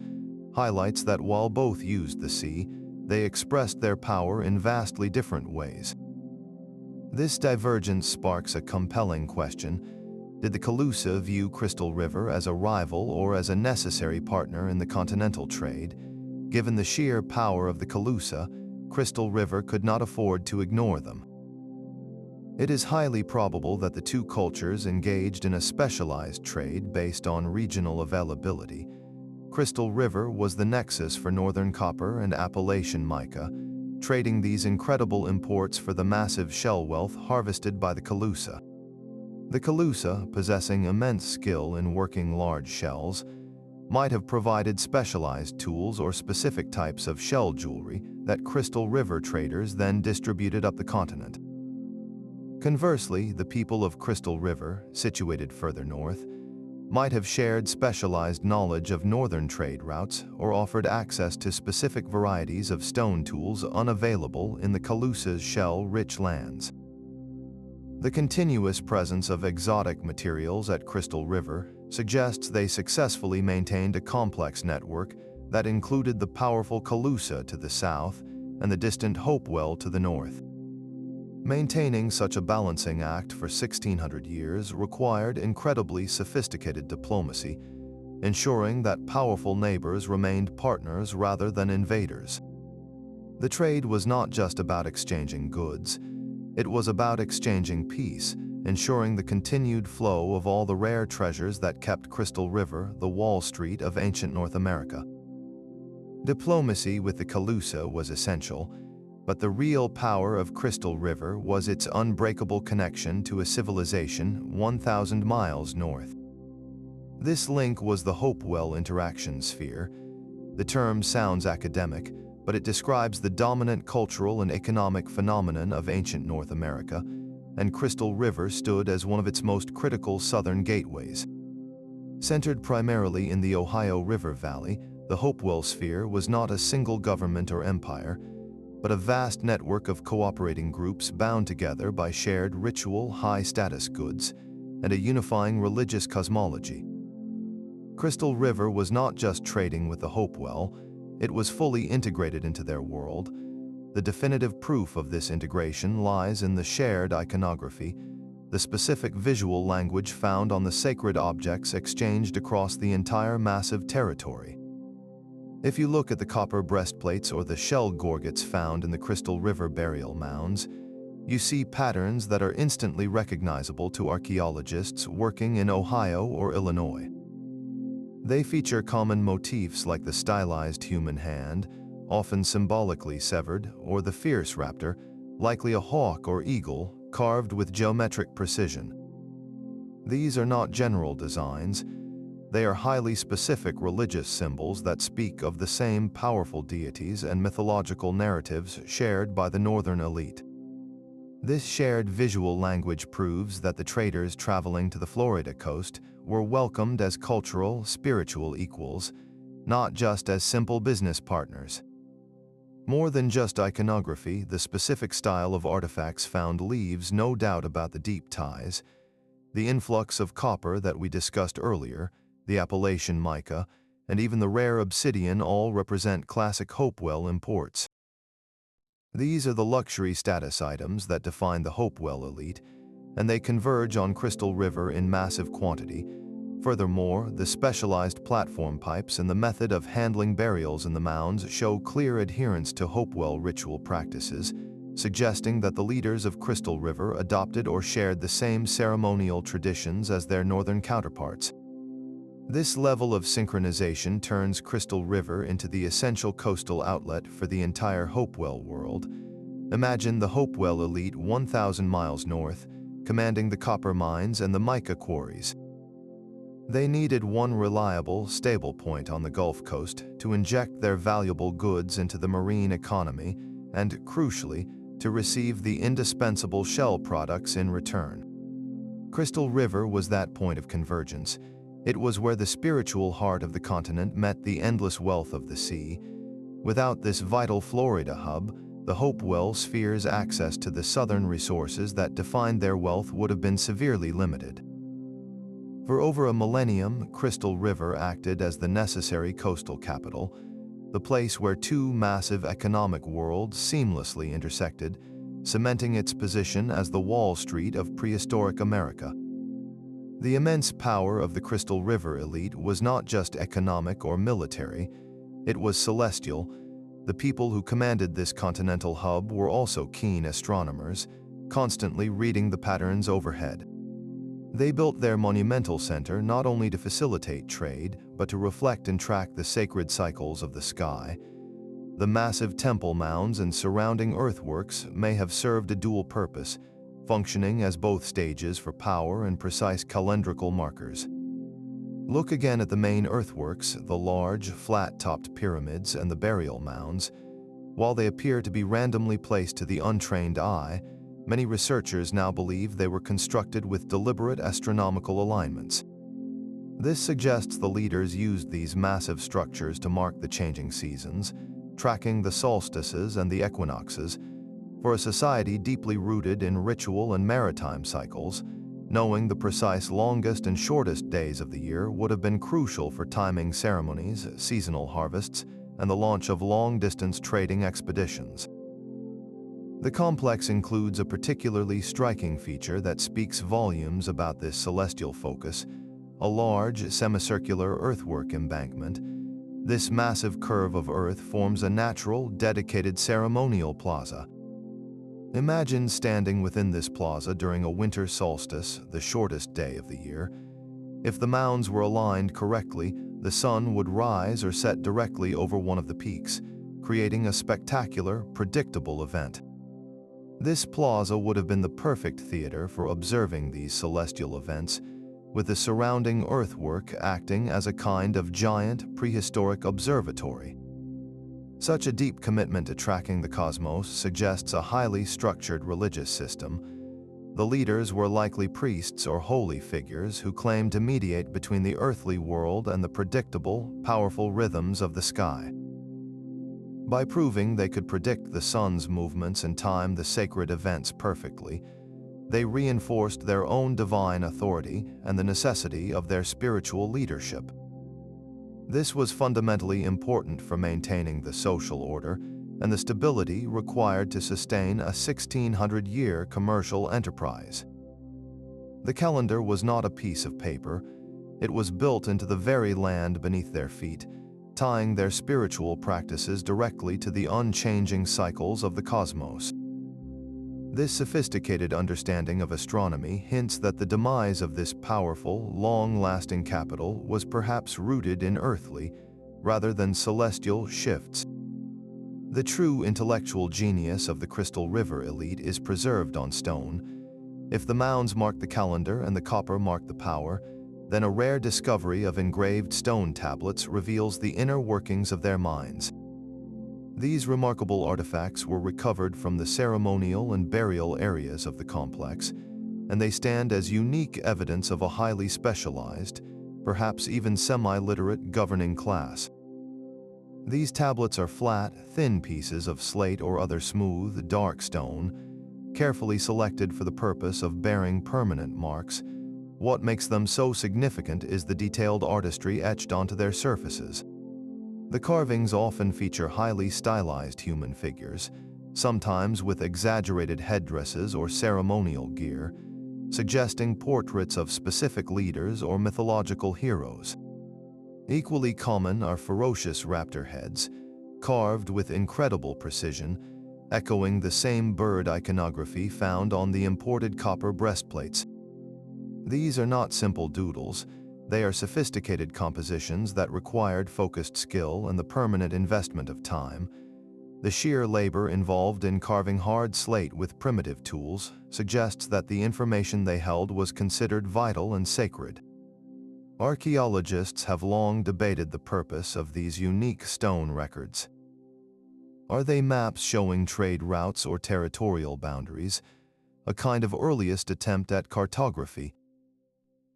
highlights that while both used the sea, they expressed their power in vastly different ways. This divergence sparks a compelling question. Did the Calusa view Crystal River as a rival or as a necessary partner in the continental trade? Given the sheer power of the Calusa, Crystal River could not afford to ignore them. It is highly probable that the two cultures engaged in a specialized trade based on regional availability. Crystal River was the nexus for northern copper and Appalachian mica, trading these incredible imports for the massive shell wealth harvested by the Calusa. The Calusa, possessing immense skill in working large shells, might have provided specialized tools or specific types of shell jewelry that Crystal River traders then distributed up the continent. Conversely, the people of Crystal River, situated further north, might have shared specialized knowledge of northern trade routes or offered access to specific varieties of stone tools unavailable in the Calusa's shell-rich lands. The continuous presence of exotic materials at Crystal River suggests they successfully maintained a complex network that included the powerful Calusa to the south and the distant Hopewell to the north. Maintaining such a balancing act for 1,600 years required incredibly sophisticated diplomacy, ensuring that powerful neighbors remained partners rather than invaders. The trade was not just about exchanging goods, it was about exchanging peace, ensuring the continued flow of all the rare treasures that kept Crystal River the Wall Street of ancient North America. Diplomacy with the Calusa was essential, but the real power of Crystal River was its unbreakable connection to a civilization 1,000 miles north. This link was the Hopewell interaction sphere. The term sounds academic, but it describes the dominant cultural and economic phenomenon of ancient North America, and Crystal River stood as one of its most critical southern gateways. Centered primarily in the Ohio River Valley, the Hopewell Sphere was not a single government or empire, but a vast network of cooperating groups bound together by shared ritual, high-status goods, and a unifying religious cosmology. Crystal River was not just trading with the Hopewell, it was fully integrated into their world. The definitive proof of this integration lies in the shared iconography, the specific visual language found on the sacred objects exchanged across the entire massive territory. If you look at the copper breastplates or the shell gorgets found in the Crystal River burial mounds, you see patterns that are instantly recognizable to archaeologists working in Ohio or Illinois. They feature common motifs like the stylized human hand, often symbolically severed, or the fierce raptor, likely a hawk or eagle, carved with geometric precision. These are not general designs. They are highly specific religious symbols that speak of the same powerful deities and mythological narratives shared by the northern elite. This shared visual language proves that the traders traveling to the Florida coast were welcomed as cultural, spiritual equals, not just as simple business partners. More than just iconography, the specific style of artifacts found leaves no doubt about the deep ties. The influx of copper that we discussed earlier, the Appalachian mica, and even the rare obsidian all represent classic Hopewell imports. These are the luxury status items that define the Hopewell elite, and they converge on Crystal River in massive quantity. Furthermore, the specialized platform pipes and the method of handling burials in the mounds show clear adherence to Hopewell ritual practices, suggesting that the leaders of Crystal River adopted or shared the same ceremonial traditions as their northern counterparts. This level of synchronization turns Crystal River into the essential coastal outlet for the entire Hopewell world. Imagine the Hopewell elite 1,000 miles north, commanding the copper mines and the mica quarries. They needed one reliable, stable point on the Gulf Coast to inject their valuable goods into the marine economy and, crucially, to receive the indispensable shell products in return. Crystal River was that point of convergence. It was where the spiritual heart of the continent met the endless wealth of the sea. Without this vital Florida hub, the Hopewell Sphere's access to the southern resources that defined their wealth would have been severely limited. For over a millennium, Crystal River acted as the necessary coastal capital, the place where two massive economic worlds seamlessly intersected, cementing its position as the Wall Street of prehistoric America. The immense power of the Crystal River elite was not just economic or military, it was celestial. The people who commanded this continental hub were also keen astronomers, constantly reading the patterns overhead. They built their monumental center not only to facilitate trade, but to reflect and track the sacred cycles of the sky. The massive temple mounds and surrounding earthworks may have served a dual purpose, functioning as both stages for power and precise calendrical markers. Look again at the main earthworks, the large, flat-topped pyramids and the burial mounds. While they appear to be randomly placed to the untrained eye, many researchers now believe they were constructed with deliberate astronomical alignments. This suggests the leaders used these massive structures to mark the changing seasons, tracking the solstices and the equinoxes. For a society deeply rooted in ritual and maritime cycles, knowing the precise longest and shortest days of the year would have been crucial for timing ceremonies, seasonal harvests, and the launch of long-distance trading expeditions. The complex includes a particularly striking feature that speaks volumes about this celestial focus: a large, semicircular earthwork embankment. This massive curve of earth forms a natural, dedicated ceremonial plaza. Imagine standing within this plaza during a winter solstice, the shortest day of the year. If the mounds were aligned correctly, the sun would rise or set directly over one of the peaks, creating a spectacular, predictable event. This plaza would have been the perfect theater for observing these celestial events, with the surrounding earthwork acting as a kind of giant, prehistoric observatory. Such a deep commitment to tracking the cosmos suggests a highly structured religious system. The leaders were likely priests or holy figures who claimed to mediate between the earthly world and the predictable, powerful rhythms of the sky. By proving they could predict the sun's movements and time the sacred events perfectly, they reinforced their own divine authority and the necessity of their spiritual leadership. This was fundamentally important for maintaining the social order and the stability required to sustain a 1600-year commercial enterprise. The calendar was not a piece of paper. It was built into the very land beneath their feet, tying their spiritual practices directly to the unchanging cycles of the cosmos. This sophisticated understanding of astronomy hints that the demise of this powerful, long-lasting capital was perhaps rooted in earthly, rather than celestial, shifts. The true intellectual genius of the Crystal River elite is preserved on stone. If the mounds mark the calendar and the copper mark the power, then a rare discovery of engraved stone tablets reveals the inner workings of their minds. These remarkable artifacts were recovered from the ceremonial and burial areas of the complex, and they stand as unique evidence of a highly specialized, perhaps even semi-literate governing class. These tablets are flat, thin pieces of slate or other smooth, dark stone, carefully selected for the purpose of bearing permanent marks. What makes them so significant is the detailed artistry etched onto their surfaces. The carvings often feature highly stylized human figures, sometimes with exaggerated headdresses or ceremonial gear, suggesting portraits of specific leaders or mythological heroes. Equally common are ferocious raptor heads, carved with incredible precision, echoing the same bird iconography found on the imported copper breastplates. These are not simple doodles. They are sophisticated compositions that required focused skill and the permanent investment of time. The sheer labor involved in carving hard slate with primitive tools suggests that the information they held was considered vital and sacred. Archaeologists have long debated the purpose of these unique stone records. Are they maps showing trade routes or territorial boundaries, a kind of earliest attempt at cartography?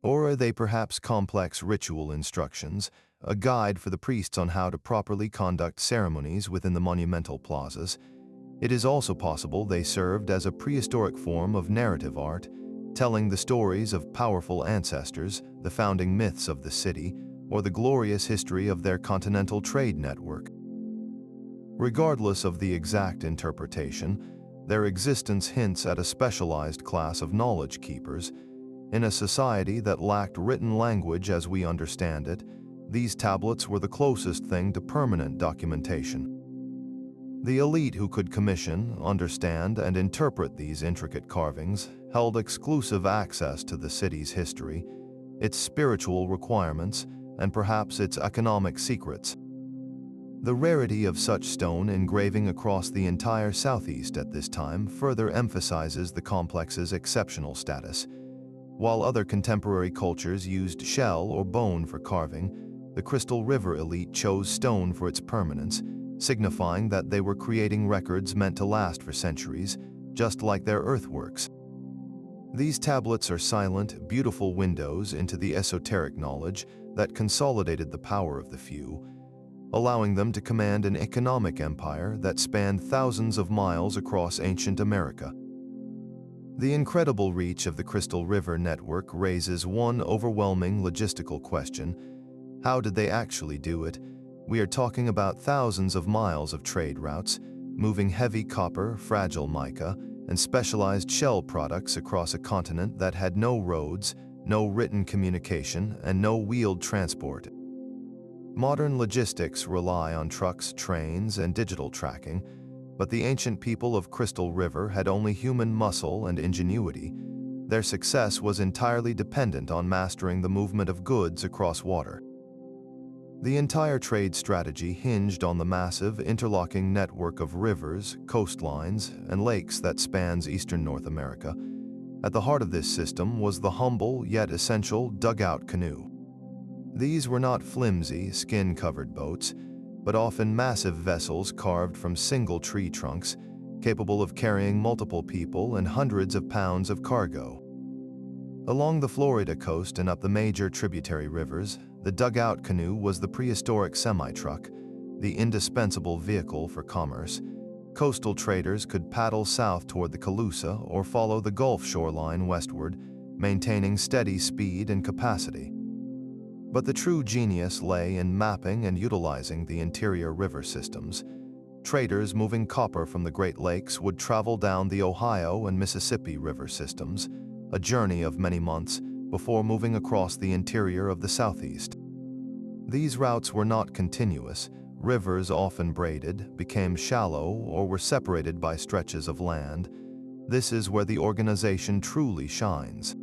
Or are they perhaps complex ritual instructions, a guide for the priests on how to properly conduct ceremonies within the monumental plazas? It is also possible they served as a prehistoric form of narrative art, telling the stories of powerful ancestors, the founding myths of the city, or the glorious history of their continental trade network. Regardless of the exact interpretation, their existence hints at a specialized class of knowledge keepers. In a society that lacked written language as we understand it, these tablets were the closest thing to permanent documentation. The elite who could commission, understand, and interpret these intricate carvings held exclusive access to the city's history, its spiritual requirements, and perhaps its economic secrets. The rarity of such stone engraving across the entire southeast at this time further emphasizes the complex's exceptional status. While other contemporary cultures used shell or bone for carving, the Crystal River elite chose stone for its permanence, signifying that they were creating records meant to last for centuries, just like their earthworks. These tablets are silent, beautiful windows into the esoteric knowledge that consolidated the power of the few, allowing them to command an economic empire that spanned thousands of miles across ancient America. The incredible reach of the Crystal River network raises one overwhelming logistical question. How did they actually do it? We are talking about thousands of miles of trade routes, moving heavy copper, fragile mica, and specialized shell products across a continent that had no roads, no written communication, and no wheeled transport. Modern logistics rely on trucks, trains, and digital tracking, but the ancient people of Crystal River had only human muscle and ingenuity. Their success was entirely dependent on mastering the movement of goods across water. The entire trade strategy hinged on the massive, interlocking network of rivers, coastlines, and lakes that spans eastern North America. At the heart of this system was the humble yet essential dugout canoe. These were not flimsy, skin-covered boats. but often massive vessels carved from single tree trunks, capable of carrying multiple people and hundreds of pounds of cargo. Along the Florida coast and up the major tributary rivers, the dugout canoe was the prehistoric semi-truck, the indispensable vehicle for commerce. Coastal traders could paddle south toward the Calusa or follow the Gulf shoreline westward, maintaining steady speed and capacity. But the true genius lay in mapping and utilizing the interior river systems. Traders moving copper from the Great Lakes would travel down the Ohio and Mississippi river systems, a journey of many months, before moving across the interior of the Southeast. These routes were not continuous. Rivers often braided, became shallow, or were separated by stretches of land. This is where the organization truly shines.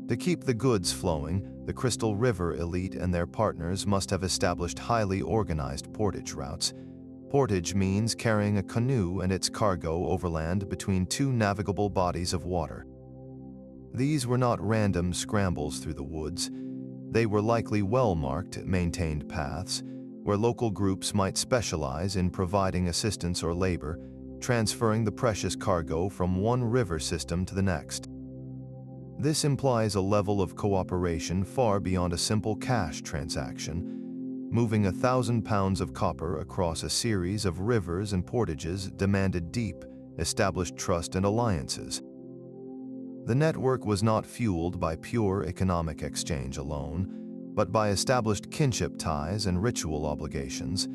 To keep the goods flowing, the Crystal River elite and their partners must have established highly organized portage routes. Portage means carrying a canoe and its cargo overland between two navigable bodies of water. These were not random scrambles through the woods. They were likely well-marked, maintained paths, where local groups might specialize in providing assistance or labor, transferring the precious cargo from one river system to the next. This implies a level of cooperation far beyond a simple cash transaction. Moving 1,000 pounds of copper across a series of rivers and portages demanded deep, established trust and alliances. The network was not fueled by pure economic exchange alone, but by established kinship ties and ritual obligations.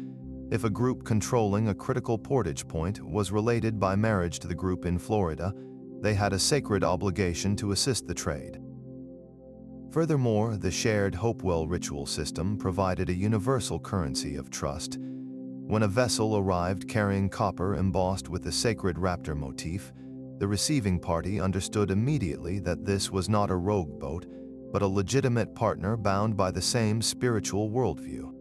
If a group controlling a critical portage point was related by marriage to the group in Florida, they had a sacred obligation to assist the trade. Furthermore, the shared Hopewell ritual system provided a universal currency of trust. When a vessel arrived carrying copper embossed with the sacred raptor motif, the receiving party understood immediately that this was not a rogue boat, but a legitimate partner bound by the same spiritual worldview.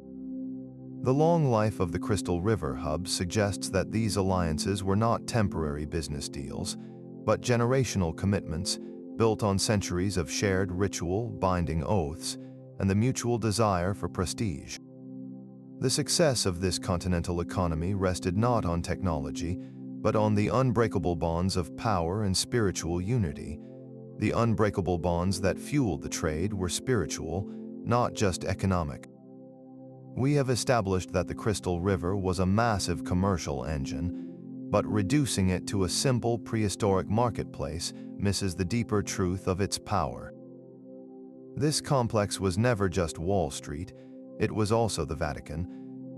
The long life of the Crystal River hub suggests that these alliances were not temporary business deals, but generational commitments built on centuries of shared ritual, binding oaths, and the mutual desire for prestige. The success of this continental economy rested not on technology, but on the unbreakable bonds of power and spiritual unity. The unbreakable bonds that fueled the trade were spiritual, not just economic. We have established that the Crystal River was a massive commercial engine, but reducing it to a simple prehistoric marketplace misses the deeper truth of its power. This complex was never just Wall Street, it was also the Vatican.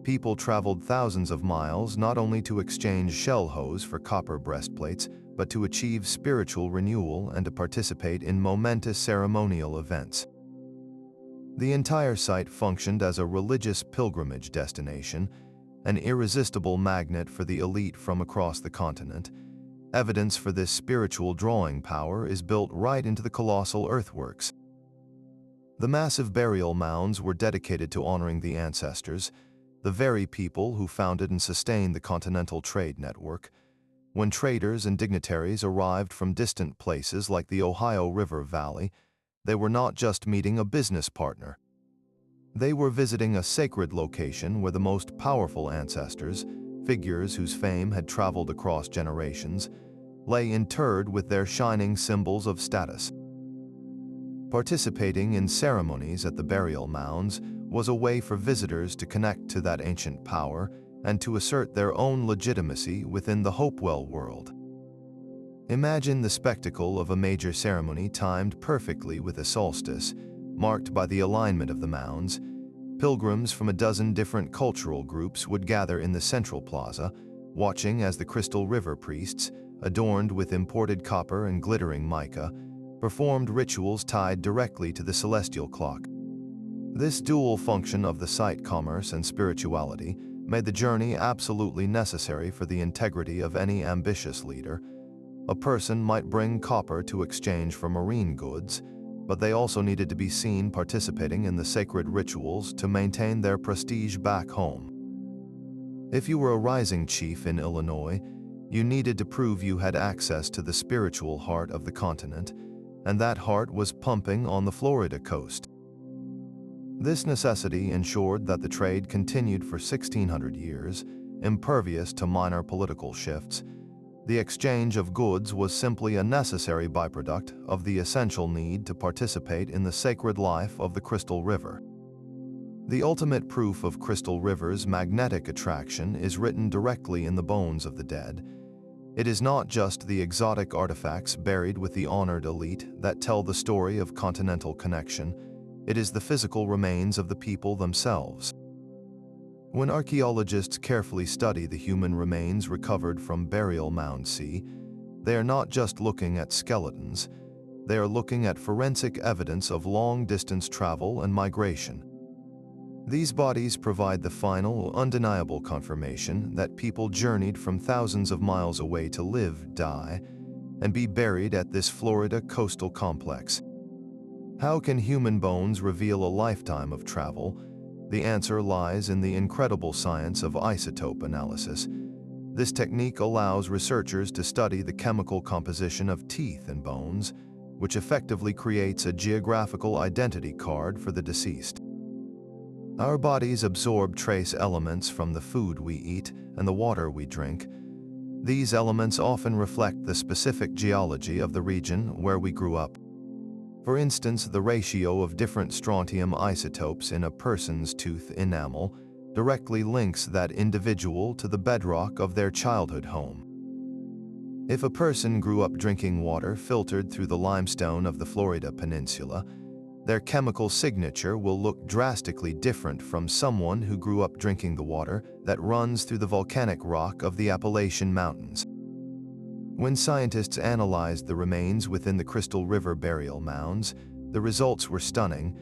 People traveled thousands of miles not only to exchange shell hose for copper breastplates, but to achieve spiritual renewal and to participate in momentous ceremonial events. The entire site functioned as a religious pilgrimage destination, an irresistible magnet for the elite from across the continent. Evidence for this spiritual drawing power is built right into the colossal earthworks. The massive burial mounds were dedicated to honoring the ancestors, the very people who founded and sustained the continental trade network. When traders and dignitaries arrived from distant places like the Ohio River Valley, they were not just meeting a business partner. They were visiting a sacred location where the most powerful ancestors, figures whose fame had traveled across generations, lay interred with their shining symbols of status. Participating in ceremonies at the burial mounds was a way for visitors to connect to that ancient power and to assert their own legitimacy within the Hopewell world. Imagine the spectacle of a major ceremony timed perfectly with a solstice, marked by the alignment of the mounds. Pilgrims from a dozen different cultural groups would gather in the central plaza, watching as the Crystal River priests, adorned with imported copper and glittering mica, performed rituals tied directly to the celestial clock. This dual function of the site commerce and spirituality made the journey absolutely necessary for the integrity of any ambitious leader. A person might bring copper to exchange for marine goods, but they also needed to be seen participating in the sacred rituals to maintain their prestige back home. If you were a rising chief in Illinois, you needed to prove you had access to the spiritual heart of the continent, and that heart was pumping on the Florida coast. This necessity ensured that the trade continued for 1600 years, impervious to minor political shifts. The exchange of goods was simply a necessary byproduct of the essential need to participate in the sacred life of the Crystal River. The ultimate proof of Crystal River's magnetic attraction is written directly in the bones of the dead. It is not just the exotic artifacts buried with the honored elite that tell the story of continental connection. It is the physical remains of the people themselves. When archaeologists carefully study the human remains recovered from burial mounds, they are not just looking at skeletons, they are looking at forensic evidence of long-distance travel and migration. These bodies provide the final, undeniable confirmation that people journeyed from thousands of miles away to live, die, and be buried at this Florida coastal complex. How can human bones reveal a lifetime of travel? The answer lies in the incredible science of isotope analysis. This technique allows researchers to study the chemical composition of teeth and bones, which effectively creates a geographical identity card for the deceased. Our bodies absorb trace elements from the food we eat and the water we drink. These elements often reflect the specific geology of the region where we grew up. For instance, the ratio of different strontium isotopes in a person's tooth enamel directly links that individual to the bedrock of their childhood home. If a person grew up drinking water filtered through the limestone of the Florida Peninsula, their chemical signature will look drastically different from someone who grew up drinking the water that runs through the volcanic rock of the Appalachian Mountains. When scientists analyzed the remains within the Crystal River burial mounds, the results were stunning.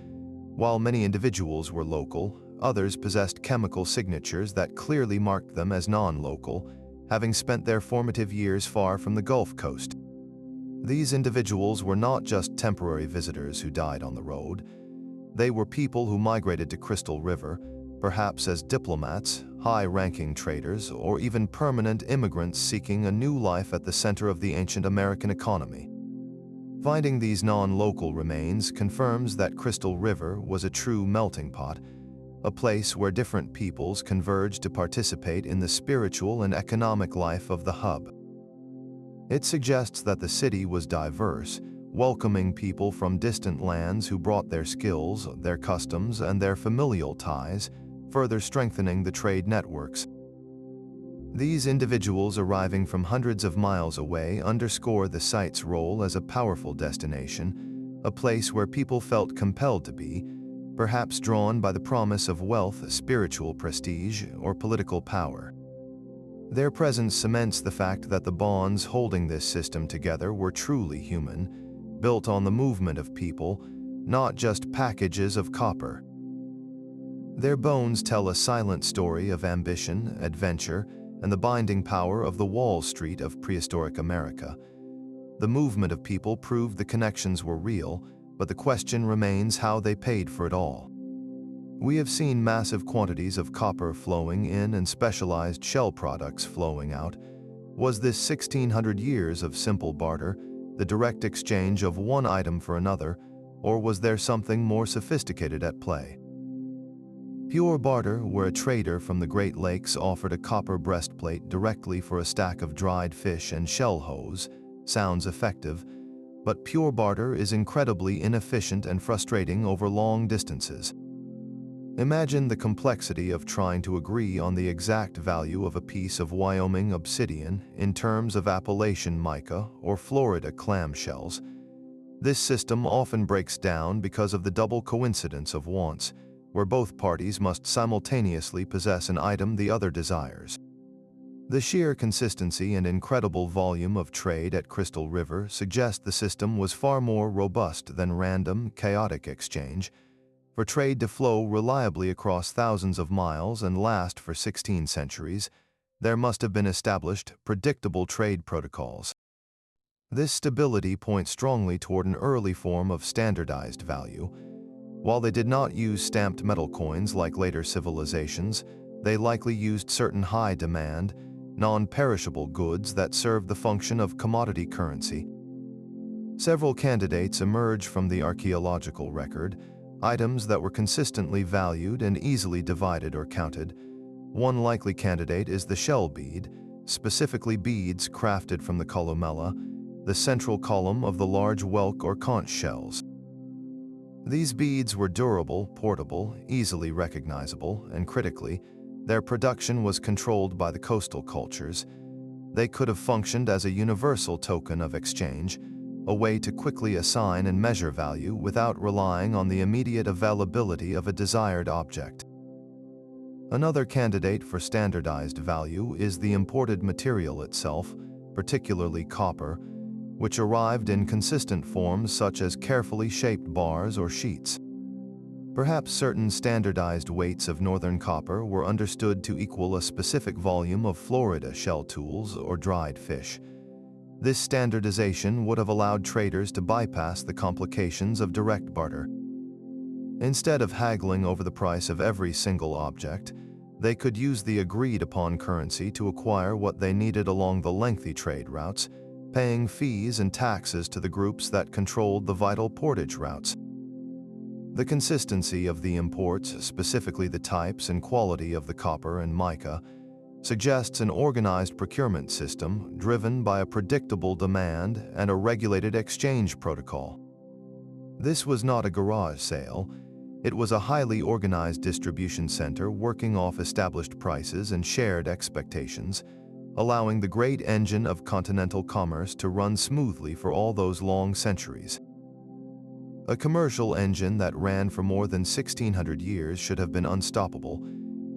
While many individuals were local, others possessed chemical signatures that clearly marked them as non-local, having spent their formative years far from the Gulf Coast. These individuals were not just temporary visitors who died on the road. They were people who migrated to Crystal River, perhaps as diplomats, high-ranking traders, or even permanent immigrants seeking a new life at the center of the ancient American economy. Finding these non-local remains confirms that Crystal River was a true melting pot, a place where different peoples converged to participate in the spiritual and economic life of the hub. It suggests that the city was diverse, welcoming people from distant lands who brought their skills, their customs, and their familial ties, further strengthening the trade networks. These individuals arriving from hundreds of miles away underscore the site's role as a powerful destination, a place where people felt compelled to be, perhaps drawn by the promise of wealth, spiritual prestige, or political power. Their presence cements the fact that the bonds holding this system together were truly human, built on the movement of people, not just packages of copper. Their bones tell a silent story of ambition, adventure, and the binding power of the Wall Street of prehistoric America. The movement of people proved the connections were real, but the question remains how they paid for it all. We have seen massive quantities of copper flowing in and specialized shell products flowing out. Was this 1600 years of simple barter, the direct exchange of one item for another, or was there something more sophisticated at play? Pure barter, where a trader from the Great Lakes offered a copper breastplate directly for a stack of dried fish and shell hose, sounds effective, but pure barter is incredibly inefficient and frustrating over long distances. Imagine the complexity of trying to agree on the exact value of a piece of Wyoming obsidian in terms of Appalachian mica or Florida clamshells. This system often breaks down because of the double coincidence of wants, where both parties must simultaneously possess an item the other desires. The sheer consistency and incredible volume of trade at Crystal River suggest the system was far more robust than random, chaotic exchange. For trade to flow reliably across thousands of miles and last for 16 centuries, there must have been established, predictable trade protocols. This stability points strongly toward an early form of standardized value. While they did not use stamped metal coins like later civilizations, they likely used certain high-demand, non-perishable goods that served the function of commodity currency. Several candidates emerge from the archaeological record, items that were consistently valued and easily divided or counted. One likely candidate is the shell bead, specifically beads crafted from the columella, the central column of the large whelk or conch shells. These beads were durable, portable, easily recognizable, and critically, their production was controlled by the coastal cultures. They could have functioned as a universal token of exchange, a way to quickly assign and measure value without relying on the immediate availability of a desired object. Another candidate for standardized value is the imported material itself, particularly copper, which arrived in consistent forms such as carefully shaped bars or sheets. Perhaps certain standardized weights of northern copper were understood to equal a specific volume of Florida shell tools or dried fish. This standardization would have allowed traders to bypass the complications of direct barter. Instead of haggling over the price of every single object, they could use the agreed-upon currency to acquire what they needed along the lengthy trade routes, paying fees and taxes to the groups that controlled the vital portage routes. The consistency of the imports, specifically the types and quality of the copper and mica, suggests an organized procurement system driven by a predictable demand and a regulated exchange protocol. This was not a garage sale. It was a highly organized distribution center working off established prices and shared expectations, allowing the great engine of continental commerce to run smoothly for all those long centuries. A commercial engine that ran for more than 1,600 years should have been unstoppable.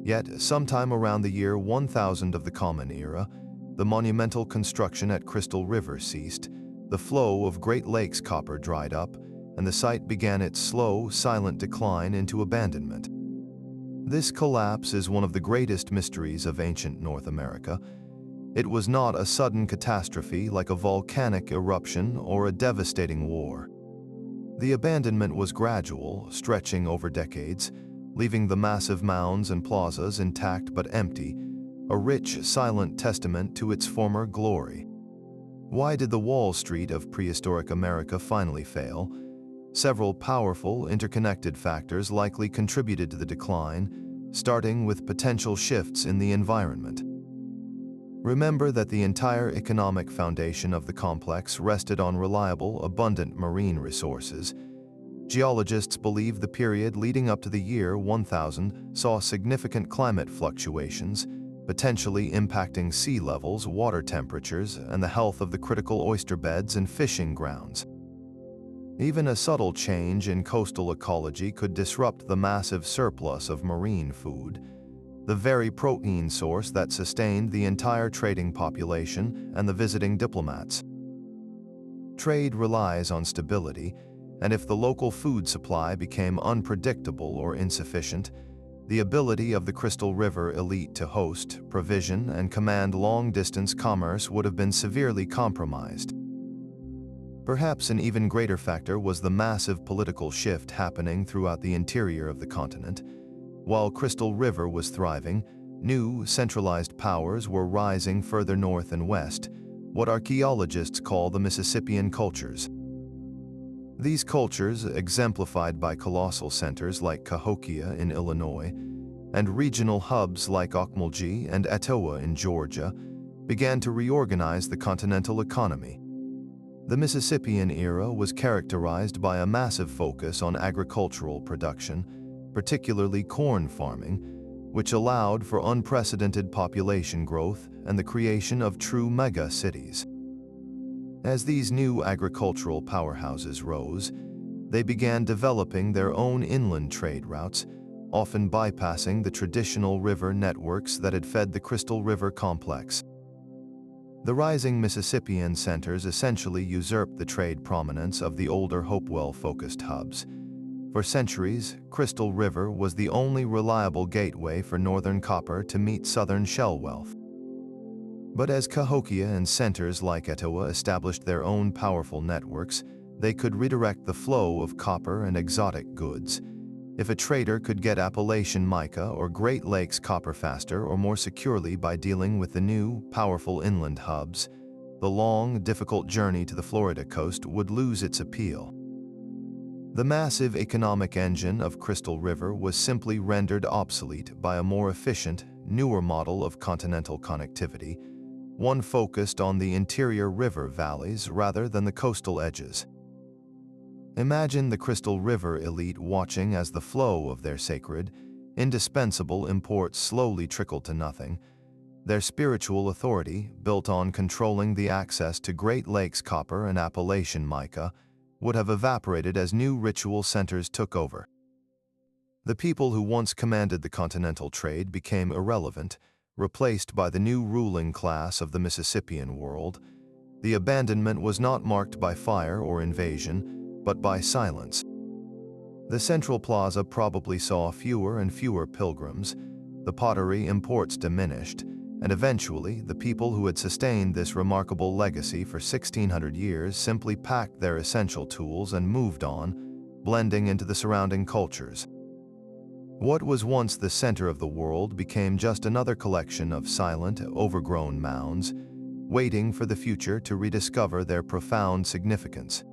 Yet, sometime around the year 1000 of the Common Era, the monumental construction at Crystal River ceased, the flow of Great Lakes copper dried up, and the site began its slow, silent decline into abandonment. This collapse is one of the greatest mysteries of ancient North America. It was not a sudden catastrophe like a volcanic eruption or a devastating war. The abandonment was gradual, stretching over decades, leaving the massive mounds and plazas intact but empty, a rich, silent testament to its former glory. Why did the Wall Street of prehistoric America finally fail? Several powerful, interconnected factors likely contributed to the decline, starting with potential shifts in the environment. Remember that the entire economic foundation of the complex rested on reliable, abundant marine resources. Geologists believe the period leading up to the year 1000 saw significant climate fluctuations, potentially impacting sea levels, water temperatures, and the health of the critical oyster beds and fishing grounds. Even a subtle change in coastal ecology could disrupt the massive surplus of marine food, the very protein source that sustained the entire trading population and the visiting diplomats. Trade relies on stability, and if the local food supply became unpredictable or insufficient, the ability of the Crystal River elite to host, provision, and command long-distance commerce would have been severely compromised. Perhaps an even greater factor was the massive political shift happening throughout the interior of the continent. While Crystal River was thriving, new, centralized powers were rising further north and west, what archaeologists call the Mississippian cultures. These cultures, exemplified by colossal centers like Cahokia in Illinois, and regional hubs like Ocmulgee and Etowah in Georgia, began to reorganize the continental economy. The Mississippian era was characterized by a massive focus on agricultural production, particularly corn farming, which allowed for unprecedented population growth and the creation of true mega-cities. As these new agricultural powerhouses rose, they began developing their own inland trade routes, often bypassing the traditional river networks that had fed the Crystal River complex. The rising Mississippian centers essentially usurped the trade prominence of the older Hopewell-focused hubs. For centuries, Crystal River was the only reliable gateway for northern copper to meet southern shell wealth. But as Cahokia and centers like Etowah established their own powerful networks, they could redirect the flow of copper and exotic goods. If a trader could get Appalachian mica or Great Lakes copper faster or more securely by dealing with the new, powerful inland hubs, the long, difficult journey to the Florida coast would lose its appeal. The massive economic engine of Crystal River was simply rendered obsolete by a more efficient, newer model of continental connectivity, one focused on the interior river valleys rather than the coastal edges. Imagine the Crystal River elite watching as the flow of their sacred, indispensable imports slowly trickled to nothing. Their spiritual authority, built on controlling the access to Great Lakes copper and Appalachian mica, would have evaporated as new ritual centers took over. The people who once commanded the continental trade became irrelevant, replaced by the new ruling class of the Mississippian world. The abandonment was not marked by fire or invasion, but by silence. The central plaza probably saw fewer and fewer pilgrims, the pottery imports diminished, and eventually the people who had sustained this remarkable legacy for 1,600 years simply packed their essential tools and moved on, blending into the surrounding cultures. What was once the center of the world became just another collection of silent, overgrown mounds, waiting for the future to rediscover their profound significance.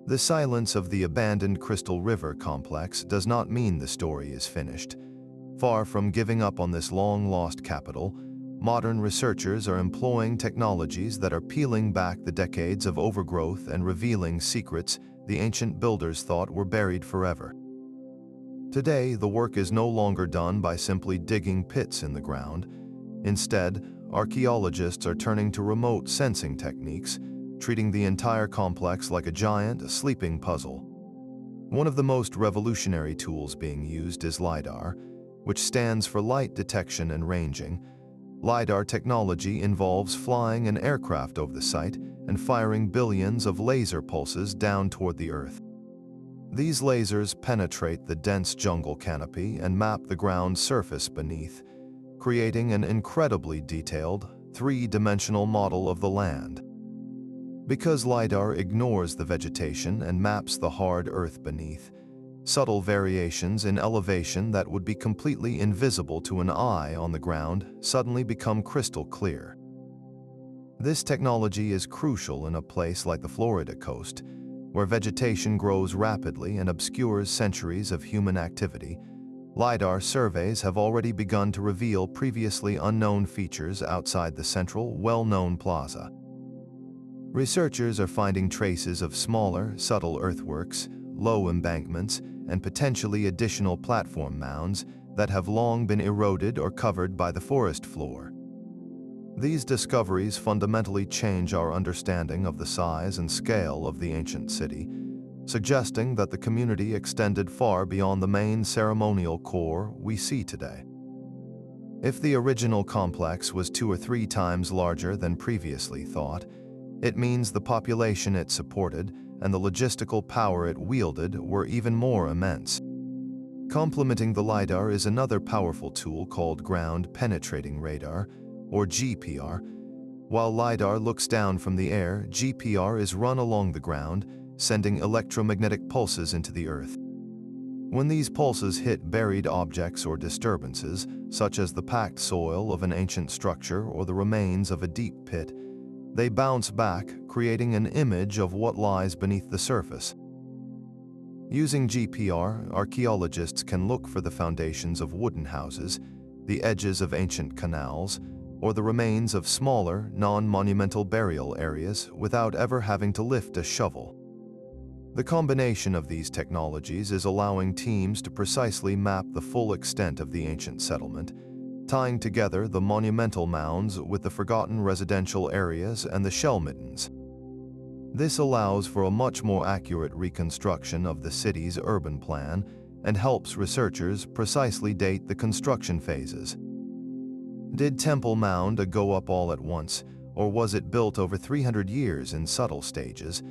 The silence of the abandoned Crystal River complex does not mean the story is finished. Far from giving up on this long-lost capital, modern researchers are employing technologies that are peeling back the decades of overgrowth and revealing secrets the ancient builders thought were buried forever. Today, the work is no longer done by simply digging pits in the ground. Instead, archaeologists are turning to remote sensing techniques, treating the entire complex like a giant, sleeping puzzle. One of the most revolutionary tools being used is LiDAR, which stands for light detection and ranging. LiDAR technology involves flying an aircraft over the site and firing billions of laser pulses down toward the Earth. These lasers penetrate the dense jungle canopy and map the ground surface beneath, creating an incredibly detailed, three-dimensional model of the land. Because LiDAR ignores the vegetation and maps the hard earth beneath, subtle variations in elevation that would be completely invisible to an eye on the ground suddenly become crystal clear. This technology is crucial in a place like the Florida coast, where vegetation grows rapidly and obscures centuries of human activity. LiDAR surveys have already begun to reveal previously unknown features outside the central, well-known plaza. Researchers are finding traces of smaller, subtle earthworks, low embankments, and potentially additional platform mounds that have long been eroded or covered by the forest floor. These discoveries fundamentally change our understanding of the size and scale of the ancient city, suggesting that the community extended far beyond the main ceremonial core we see today. If the original complex was 2 or 3 times larger than previously thought, it means the population it supported and the logistical power it wielded were even more immense. Complementing the LiDAR is another powerful tool called ground-penetrating radar, or GPR. While LiDAR looks down from the air, GPR is run along the ground, sending electromagnetic pulses into the earth. When these pulses hit buried objects or disturbances, such as the packed soil of an ancient structure or the remains of a deep pit, they bounce back, creating an image of what lies beneath the surface. Using GPR, archaeologists can look for the foundations of wooden houses, the edges of ancient canals, or the remains of smaller, non-monumental burial areas without ever having to lift a shovel. The combination of these technologies is allowing teams to precisely map the full extent of the ancient settlement, tying together the monumental mounds with the forgotten residential areas and the shell middens. This allows for a much more accurate reconstruction of the city's urban plan and helps researchers precisely date the construction phases. Did Temple Mound go up all at once, or was it built over 300 years in subtle stages?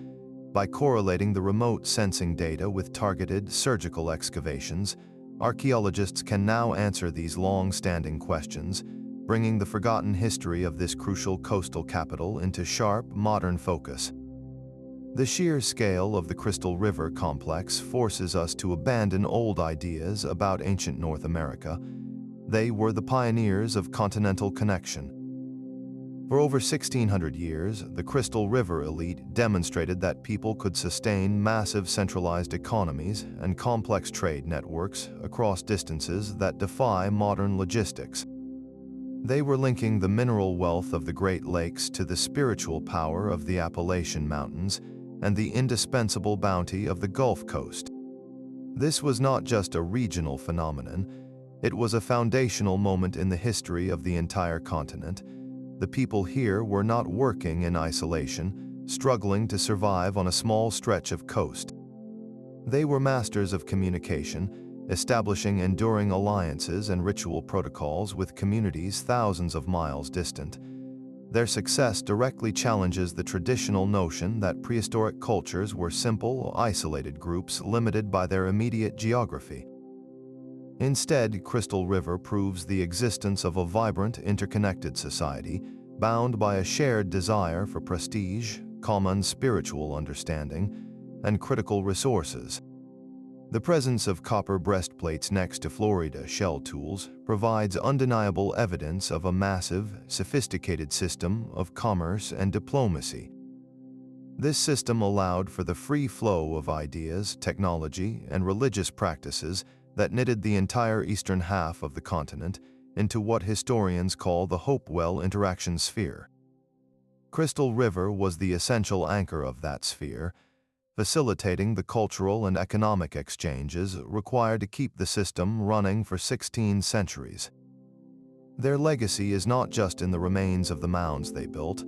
By correlating the remote sensing data with targeted surgical excavations, archaeologists can now answer these long-standing questions, bringing the forgotten history of this crucial coastal capital into sharp, modern focus. The sheer scale of the Crystal River complex forces us to abandon old ideas about ancient North America. They were the pioneers of continental connection. For over 1,600 years, the Crystal River elite demonstrated that people could sustain massive centralized economies and complex trade networks across distances that defy modern logistics. They were linking the mineral wealth of the Great Lakes to the spiritual power of the Appalachian Mountains and the indispensable bounty of the Gulf Coast. This was not just a regional phenomenon, it was a foundational moment in the history of the entire continent. The people here were not working in isolation, struggling to survive on a small stretch of coast. They were masters of communication, establishing enduring alliances and ritual protocols with communities thousands of miles distant. Their success directly challenges the traditional notion that prehistoric cultures were simple, isolated groups limited by their immediate geography. Instead, Crystal River proves the existence of a vibrant, interconnected society, bound by a shared desire for prestige, common spiritual understanding, and critical resources. The presence of copper breastplates next to Florida shell tools provides undeniable evidence of a massive, sophisticated system of commerce and diplomacy. This system allowed for the free flow of ideas, technology, and religious practices that knitted the entire eastern half of the continent into what historians call the Hopewell interaction sphere. Crystal River was the essential anchor of that sphere, facilitating the cultural and economic exchanges required to keep the system running for 16 centuries. Their legacy is not just in the remains of the mounds they built,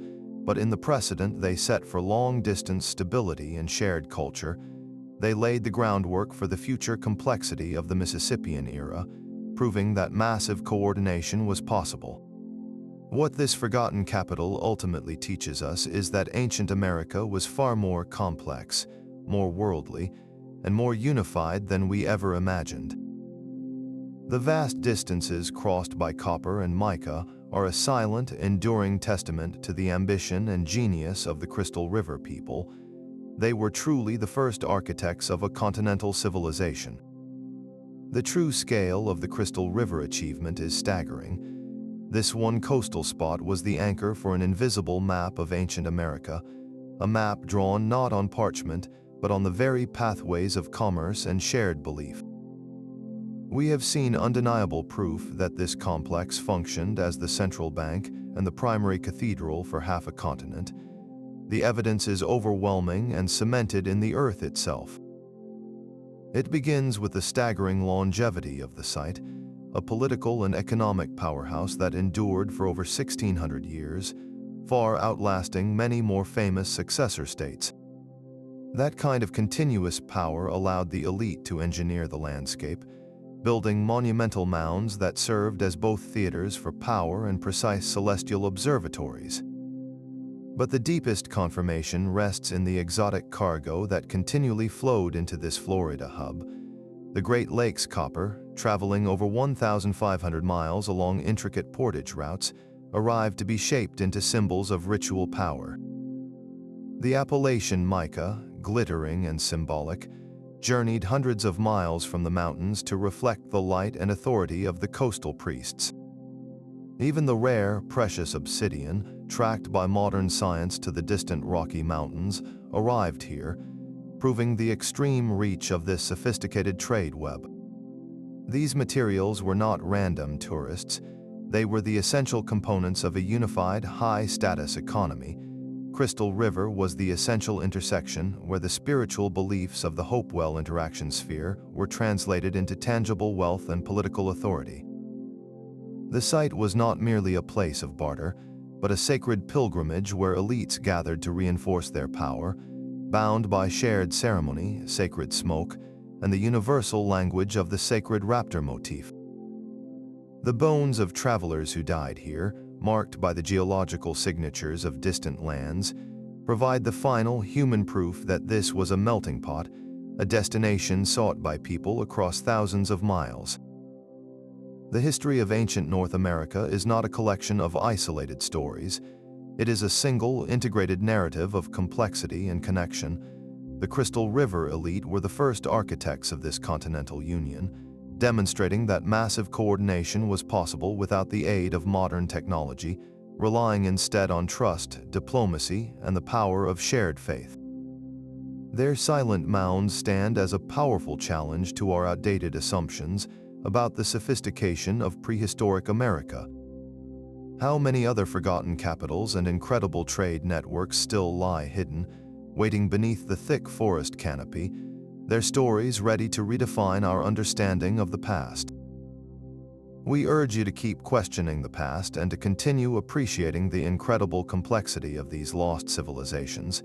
but in the precedent they set for long-distance stability and shared culture. They laid the groundwork for the future complexity of the Mississippian era, proving that massive coordination was possible. What this forgotten capital ultimately teaches us is that ancient America was far more complex, more worldly, and more unified than we ever imagined. The vast distances crossed by copper and mica are a silent, enduring testament to the ambition and genius of the Crystal River people. They were truly the first architects of a continental civilization. The true scale of the Crystal River achievement is staggering. This one coastal spot was the anchor for an invisible map of ancient America, a map drawn not on parchment, but on the very pathways of commerce and shared belief. We have seen undeniable proof that this complex functioned as the central bank and the primary cathedral for half a continent. The evidence is overwhelming and cemented in the earth itself. It begins with the staggering longevity of the site, a political and economic powerhouse that endured for over 1,600 years, far outlasting many more famous successor states. That kind of continuous power allowed the elite to engineer the landscape, building monumental mounds that served as both theaters for power and precise celestial observatories. But the deepest confirmation rests in the exotic cargo that continually flowed into this Florida hub. The Great Lakes copper, traveling over 1,500 miles along intricate portage routes, arrived to be shaped into symbols of ritual power. The Appalachian mica, glittering and symbolic, journeyed hundreds of miles from the mountains to reflect the light and authority of the coastal priests. Even the rare, precious obsidian, tracked by modern science to the distant Rocky Mountains, arrived here, proving the extreme reach of this sophisticated trade web. These materials were not random tourists. They were the essential components of a unified, high-status economy. Crystal River was the essential intersection where the spiritual beliefs of the Hopewell interaction sphere were translated into tangible wealth and political authority. The site was not merely a place of barter, but a sacred pilgrimage where elites gathered to reinforce their power, bound by shared ceremony, sacred smoke, and the universal language of the sacred raptor motif. The bones of travelers who died here, marked by the geological signatures of distant lands, provide the final human proof that this was a melting pot, a destination sought by people across thousands of miles. The history of ancient North America is not a collection of isolated stories. It is a single, integrated narrative of complexity and connection. The Crystal River elite were the first architects of this continental union, demonstrating that massive coordination was possible without the aid of modern technology, relying instead on trust, diplomacy, and the power of shared faith. Their silent mounds stand as a powerful challenge to our outdated assumptions about the sophistication of prehistoric America. How many other forgotten capitals and incredible trade networks still lie hidden, waiting beneath the thick forest canopy, their stories ready to redefine our understanding of the past. We urge you to keep questioning the past and to continue appreciating the incredible complexity of these lost civilizations.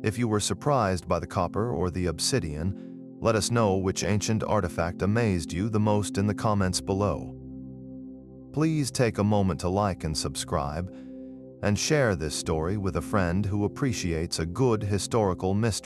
If you were surprised by the copper or the obsidian, let us know which ancient artifact amazed you the most in the comments below. Please take a moment to like and subscribe, and share this story with a friend who appreciates a good historical mystery.